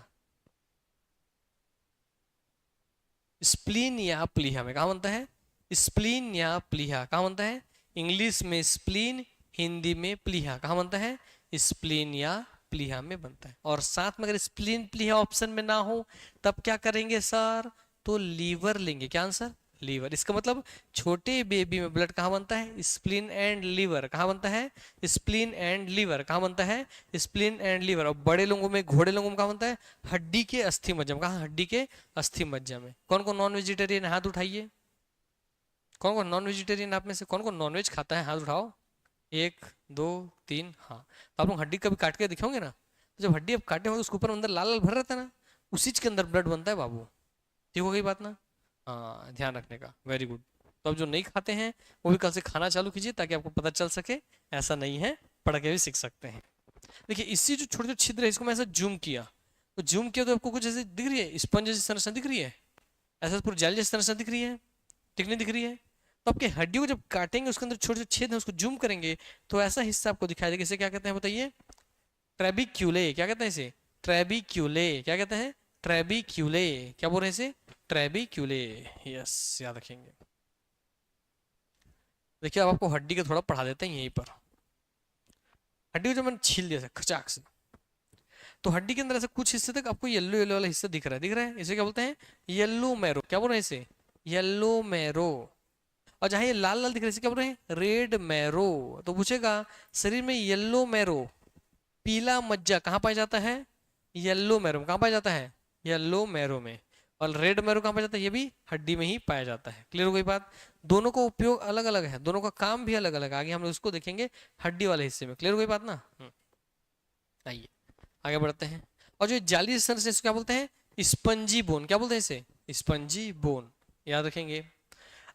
स्प्लीन या प्लीहा में। कहाँ बनता है? स्प्लीन या प्लीहा। कहाँ बनता है? इंग्लिश में स्प्लीन, हिंदी में प्लीहा। कहाँ बनता है? स्प्लीन या प्लीहा में बनता है। और साथ में अगर स्प्लीन प्लीहा ऑप्शन में ना हो तब क्या करेंगे सर? तो लीवर लेंगे। क्या आंसर? लीवर। इसका मतलब छोटे बेबी में ब्लड कहाँ बनता है? Spleen and liver. कहाँ बनता है? Spleen and liver. कहाँ बनता है? Spleen and liver. और बड़े लोगों में, घोड़े लोगों में कहाँ बनता है? हड्डी के अस्थि मज्जा में। कहाँ? हड्डी के अस्थि मज्जा में। कौन कौन नॉन वेजिटेरियन, हाथ उठाइए। कौन कौन नॉन वेजिटेरियन आप में से कौन कौन नॉनवेज खाता है, हाथ उठाओ। एक, दो, तीन, हाँ। तो आप लोग हड्डी कभी काट के दिखाओगे ना, तो जब हड्डी आप काटे हो तो उसके ऊपर अंदर लाल लाल भर रहता है ना, उसी के अंदर ब्लड बनता है बाबू। ठीक हो गई बात ना? हाँ, ध्यान रखने का, वेरी गुड। तो अब जो नहीं खाते हैं वो भी कल से खाना चालू कीजिए ताकि आपको पता चल सके, ऐसा नहीं है, पढ़ के भी सीख सकते हैं। देखिए इसी जो छोटे छोटे छिद्र है, इसको मैं ऐसा जूम किया, तो जूम किया तो आपको कुछ ऐसे दिख रही है, स्पंज जैसी संरचना दिख रही है, ऐसा पूरी जाली जैसी संरचना दिख रही है, ठीक नहीं दिख रही है? तो आपके हड्डियों को जब काटेंगे उसके अंदर छोटे छोटे छेद हैं, उसको जूम करेंगे तो ऐसा हिस्सा आपको दिखाई देगा। इसे क्या कहते हैं बताइए? ट्रेबिक्यूले। क्या कहते हैं इसे? ट्रेबिक्यूले। क्या कहते हैं? ट्रेबिक्यूले। क्या बोल रहे हैं इसे? ट्रेबिक्यूले। यस, याद रखेंगे। देखिए अब आपको हड्डी का थोड़ा पढ़ा देते हैं यहीं पर। हड्डी को जब मैंने छील दिया था खचाक से, तो हड्डी के अंदर ऐसा कुछ हिस्से तक आपको येलो येलो वाला हिस्सा दिख रहा है, दिख रहा है? इसे क्या बोलते हैं? Yellow marrow. क्या बोल रहे हैं इसे? Yellow marrow. और जहां ये लाल लाल दिख रहा है इसे क्या बोल रहे हैं? Red marrow. तो पूछेगा शरीर में येलो मैरो, पीला मज्जा कहाँ पाया जाता है? येलो मैरो में। कहाँ पाया जाता है? येलो मैरो में। और रेड मैरो कहाँ पाया जाता है? ये भी हड्डी में ही पाया जाता है। क्लियर हो गई बात? दोनों का उपयोग अलग अलग है, दोनों का काम भी अलग अलग है, आगे हम लोग उसको देखेंगे हड्डी वाले हिस्से में। क्लियर हो गई बात ना? आइए आगे बढ़ते हैं। और जो जाली संरचना इसको क्या बोलते हैं? Spongy bone. क्या बोलते हैं इसे? Spongy bone. याद रखेंगे।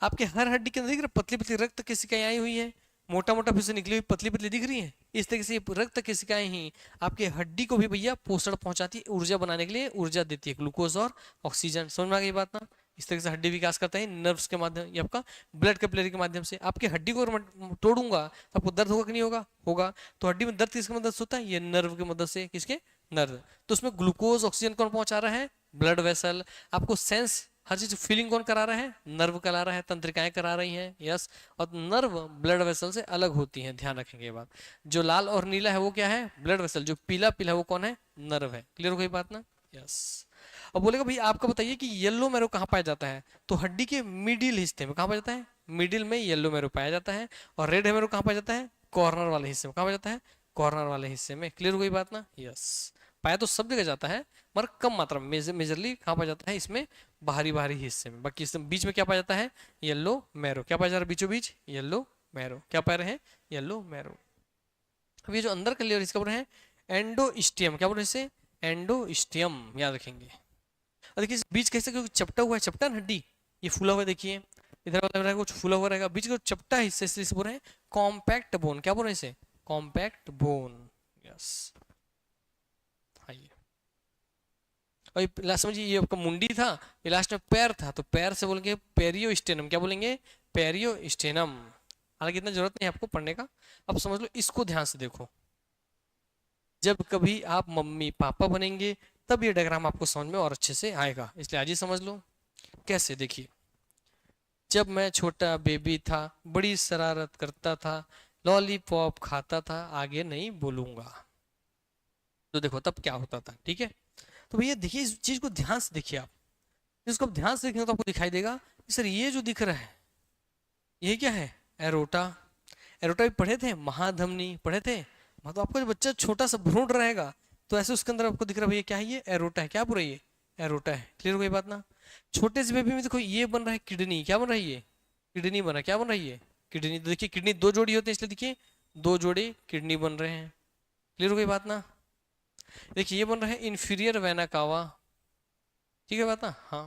आपके हर हड्डी के अंदर दिख रहा है पतली पतली रक्त केशिकाएं आई हुई है, मोटा मोटा फिर से निकली हुई पतली पतली दिख रही है। इस तरीके से रक्त केशिकाएं ही आपके हड्डी को भी भैया पोषण पहुंचाती है, ऊर्जा बनाने के लिए ऊर्जा देती है, ग्लूकोज और ऑक्सीजन। समझ में आ गई बात ना? इस तरीके से हड्डी विकास करता है नर्व्स के माध्यम, ये आपका ब्लड कैपिलरी के माध्यम से। आपकी हड्डी को तोड़ूंगा तो आपको दर्द होगा कि नहीं होगा? होगा। तो हड्डी में दर्द किसकी मदद से होता है? ये नर्व की मदद से। किसके? नर्व। तो उसमें ग्लूकोज ऑक्सीजन कौन पहुंचा रहा है? Blood vessel. आपको सेंस हर चीज फीलिंग कौन करा रहा है? नर्व करा रहा है, तंत्रिकाएं करा रही हैं। यस। और नर्व ब्लड वेसल से अलग होती हैं, ध्यान रखेंगे ये बात। जो लाल और नीला है वो क्या है? Blood vessel. जो पीला पीला है वो कौन है? नर्व है। क्लियर हो गई बात ना? यस। अब बोलेगा भाई आपका बताइए कि येलो मैरो कहाँ पाया जाता है? तो हड्डी के मिडिल हिस्से में कहाँ पाया जाता है? मिडिल में येलो मैरो पाया जाता है। और रेड मैरो कहाँ पाया जाता है? कॉर्नर वाले हिस्से में। कहाँ पाया जाता है? कॉर्नर वाले हिस्से में। क्लियर हो गई बात ना? यस। पाया तो सब जगह जाता है मगर कम मात्रा में। मेजरली कहाँ पाया जाता है? इसमें बाहरी बाहरी हिस्से में। बाकी इसमें बीच में क्या पाया जाता है? Yellow marrow. क्या पाया जा रहा है बीचों बीच? Yellow marrow. क्या पा रहे हैं? Yellow marrow. अब ये जो अंदर का लेयर इसका बोल रहे हैं एंडोस्टियम। क्या बोल रहे हैं इसे? एंडोस्टियम। याद रखेंगे। और देखिए इस बीच कैसे क्योंकि चपटा हुआ है, चपटा ना हड्डी, ये फूला हुआ है, देखिए इधर वाला रहेगा कुछ फूला हुआ रहेगा, बीच का चपटा हिस्से से इसे बोल रहे हैं कॉम्पैक्ट बोन। क्या बोल रहे हैं इसे? Compact bone. यस। आइए और लास्ट समझिए, ये आपका मुंडी था, ये लास्ट में पैर था, तो पैर से बोलेंगे पेरियोस्टेनम। क्या बोलेंगे? पेरियोस्टेनम। हालांकि इतना जरूरत नहीं है आपको पढ़ने का, अब समझ लो। इसको ध्यान से देखो, जब कभी आप मम्मी पापा बनेंगे तब ये डायग्राम आपको समझ में और अच्छे से आएगा, इसलिए आज ही समझ लो। कैसे? देखिए, जब मैं छोटा बेबी था बड़ी शरारत करता था, लॉलीपॉप खाता था, आगे नहीं बोलूंगा। तो देखो तब क्या होता था। ठीक है, तो भैया देखिए इस चीज को ध्यान से देखिए आप। इसको आप ध्यान से देखेंगे तो आपको दिखाई देगा सर ये जो दिख रहा है ये क्या है? एरोटा। एरोटा भी पढ़े थे, महाधमनी पढ़े थे। मतलब आपका जो बच्चा छोटा सा भ्रूण रहेगा तो ऐसे उसके अंदर आपको दिख रहा है भैया क्या है? ये एरोटा है। क्या पूरा ये? एरोटा है। क्लियर हो गई बात ना? छोटे से बेबी में देखो ये बन रहा है किडनी। क्या बन रहा है? ये किडनी बन रहा है। क्या बन रही है? किडनी। तो देखिए किडनी दो जोड़ी होते हैं, इसलिए देखिए दो जोड़े किडनी बन रहे हैं। क्लियर हो गई बात ना? देखिए ये बन रहा है इंफीरियर वेना कावा। ठीक है बात ना? हाँ।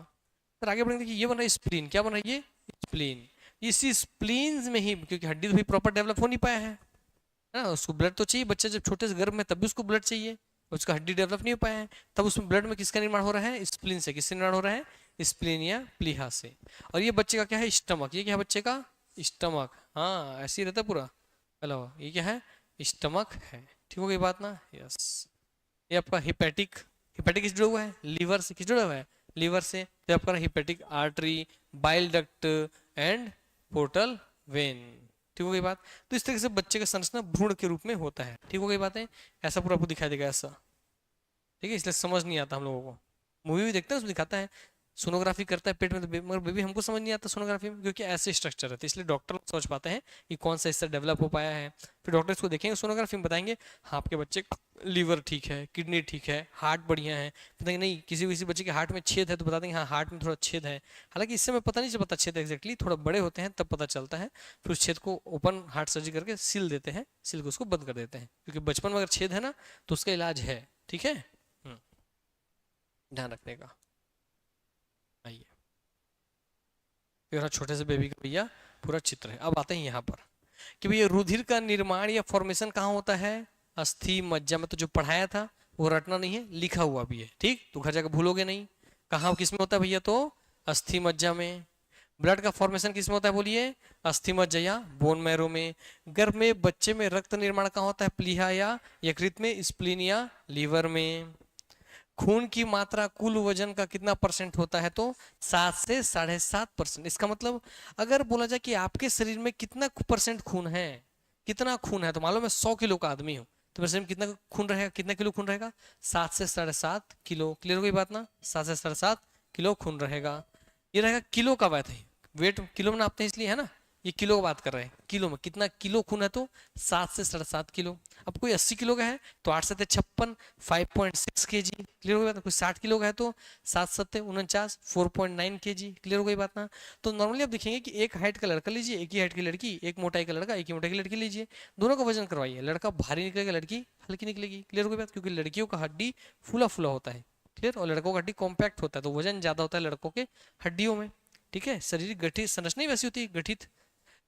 फिर आगे बढ़ेंगे, देखिए ये बन रहा है स्प्लीन। क्या बन रहा है? ये स्प्लीन। इसी स्प्लीन में ही, क्योंकि हड्डी तो भी प्रॉपर डेवलप हो नहीं पाया है ना, उसको ब्लड तो चाहिए। बच्चा जब छोटे से गर्भ में तब भी उसको ब्लड चाहिए, उसका हड्डी डेवलप नहीं हो पाया है, तब उसमें ब्लड में किसका निर्माण हो रहा है? स्प्लीन से। किससे निर्माण हो रहा है? स्प्लीन या प्लीहा से। और ये बच्चे का क्या है? स्टमक। ये क्या है बच्चे का? स्टमक। हाँ ऐसे ही रहता है पूरा। हेलो, ये क्या है? स्टमक है। ठीक हो गई बात ना? यस। ये आपका हिपैटिक। हिपैटिक किस जुड़ा हुआ है? लीवर से। किस जुड़ा हुआ है? लीवर से। तो आपका hepatic artery, bile duct and portal vein. ठीक हो गई बात? तो इस तरह से बच्चे का संरचना भ्रूण के रूप में होता है। ठीक हो गई बात है? ऐसा पूरा आपको दिखाई देगा ऐसा। ठीक है, इसलिए समझ नहीं आता हम लोगों को। मूवी भी देखते हैं उसमें दिखाता है सोनोग्राफी करता है पेट में, तो मगर बेबी हमको समझ नहीं आता सोनोग्राफी में, क्योंकि ऐसे स्ट्रक्चर है। तो इसलिए डॉक्टर समझ पाते हैं कि कौन सा हिस्सा डेवलप हो पाया है। फिर डॉक्टर इसको देखेंगे सोनोग्राफी में, बताएंगे हाँ आपके बच्चे लीवर ठीक है, किडनी ठीक है, हार्ट बढ़िया है। बताएंगे नहीं किसी किसी बच्चे के हार्ट में छेद है, तो बता देंगे हाँ हार्ट में थोड़ा छेद है। हालांकि इससे में पता नहीं चल पाता छेद एग्जैक्टली, थोड़ा बड़े होते हैं तब पता चलता है। फिर उस छेद को ओपन हार्ट सर्जरी करके सील देते हैं, सील को उसको बंद कर देते हैं, क्योंकि बचपन में अगर छेद है ना तो उसका इलाज है। ठीक है, ध्यान रखने का। आइए फिर छोटे से बेबी का भैया पूरा चित्र है। अब आते हैं यहाँ पर कि भैया रुधिर का निर्माण या फॉर्मेशन कहाँ होता है? अस्थि मज्जा में। तो जो पढ़ाया था वो रटना नहीं है, लिखा हुआ भी है। ठीक, तो घर जाकर भूलोगे नहीं। कहाँ किस में होता है भैया? तो अस्थि मज्जा में। ब्लड का फॉर्मेशन किस में होता है बोलिए? अस्थि मज्जा या बोन मैरो में। गर्भ में बच्चे में रक्त निर्माण कहाँ होता है? प्लीहा या यकृत में, स्प्लीन या लीवर में। खून की मात्रा कुल वजन का कितना परसेंट होता है? तो 7 से 7.5%। इसका मतलब अगर बोला जाए कि आपके शरीर में कितना परसेंट खून है, कितना खून है, तो मान लो मैं 100 किलो का आदमी हूँ, तो मेरे शरीर में कितना खून रहेगा? कितना किलो खून रहेगा? 7 से 7.5 किलो। क्लियर हो गई बात ना? 7 से 7.5 किलो खून रहेगा। ये रहेगा किलो का बात है, वेट किलो में नापते हैं इसलिए है ना, ये किलो की बात कर रहे हैं। किलो में कितना किलो खून है? तो 7 से 7.5 किलो। अब कोई 80 किलो का है तो 8 से 56 5.6 kg। क्लियर हो गई बात? कोई 60 किलो का है तो 7 7 49 4.9 kg। क्लियर हो गई बात ना? तो नॉर्मली आप देखेंगे कि एक हाइट का लड़का लीजिए, एक ही हाइट की लड़की, एक मोटाई का लड़का, एक ही मोटाई की लड़की लीजिए, दोनों का वजन करवाइए, लड़का भारी निकलेगा, लड़की हल्की निकलेगी। क्लियर हो गई बात? क्योंकि लड़कियों का हड्डी फूला फूला होता है, क्लियर, और लड़कों का हड्डी कॉम्पैक्ट होता है, तो वजन ज्यादा होता है लड़कों के हड्डियों में। ठीक है, शरीर गठित संरचना ही वैसी होती है, गठित।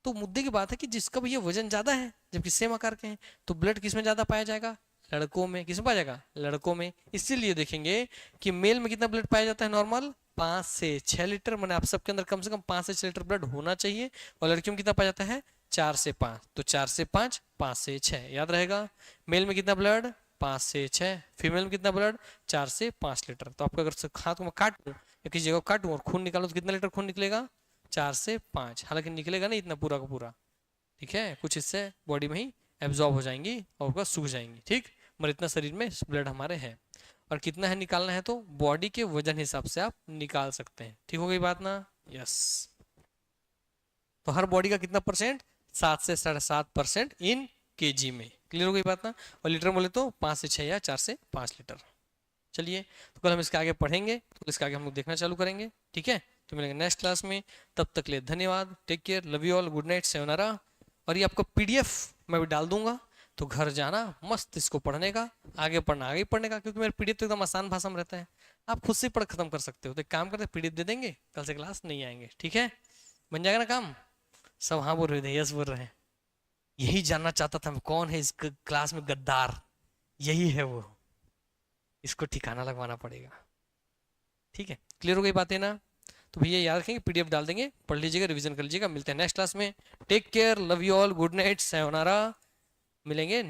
तो मुद्दे की बात है कि जिसका भैया वजन ज्यादा है जबकि सेम आकार के हैं, तो ब्लड किसमें ज्यादा पाया जाएगा? लड़कों में। किसमें पाया जाएगा? लड़कों में। इसीलिए देखेंगे कि मेल में कितना ब्लड पाया जाता है? नॉर्मल 5 से 6 लीटर। मैंने आप सबके अंदर कम से कम 5 से 6 लीटर ब्लड होना चाहिए। और लड़कियों में कितना पाया जाता है? 4 से 5। तो 4 से 5, 5 से 6, याद रहेगा। मेल में कितना ब्लड? 5 से 6, फीमेल में कितना ब्लड 4 से 5 लीटर। तो आपको अगर हाथ को मैं काटूं या किसी जगह काटूं और खून निकालूं तो कितना लीटर खून निकलेगा 4 से 5। हालांकि निकलेगा नहीं इतना पूरा का पूरा, ठीक है, कुछ हिस्से बॉडी में ही एब्जॉर्ब हो जाएंगी और उसका सूख जाएंगी, ठीक, मगर इतना शरीर में ब्लड हमारे है। और कितना है निकालना है तो बॉडी के वजन हिसाब से आप निकाल सकते हैं, ठीक हो गई बात ना, यस। तो हर बॉडी का कितना परसेंट 7 से 7.5% इन केजी में, क्लियर हो गई बात ना। और लीटर बोले तो 5 से 6 या 4 से 5 लीटर। चलिए तो कल हम इसके आगे पढ़ेंगे, तो इसके आगे हम लोग देखना चालू करेंगे, ठीक है। तो मिलेंगे नेक्स्ट क्लास में, तब तक के लिए धन्यवाद, take care, love you all, good night, सेवनारा। और ये आपका पीडीएफ मैं भी डाल दूंगा, तो घर जाना मस्त इसको पढ़ने का, आगे पढ़ना आगे पढ़ने का, क्योंकि मेरा पीडीएफ तो एकदम आसान भाषा में रहता है, आप खुद से पढ़ खत्म कर सकते हो। तो एक काम करते पीडीएफ दे देंगे, कल से क्लास नहीं आएंगे, ठीक है, बन जाएगा ना काम। सब हाँ बोल रहे थे, यस बोल रहे हैं। यही जानना चाहता था मैं, कौन है इस क्लास में गद्दार, यही है वो, इसको ठिकाना लगवाना पड़ेगा, ठीक है, क्लियर हो गई बातें ना। तो भैया याद रखेंगे, पीडीएफ डाल देंगे, पढ़ लीजिएगा, रिवीजन कर लीजिएगा। मिलते हैं नेक्स्ट क्लास में, take care, love you all, good night, sayonara, मिलेंगे।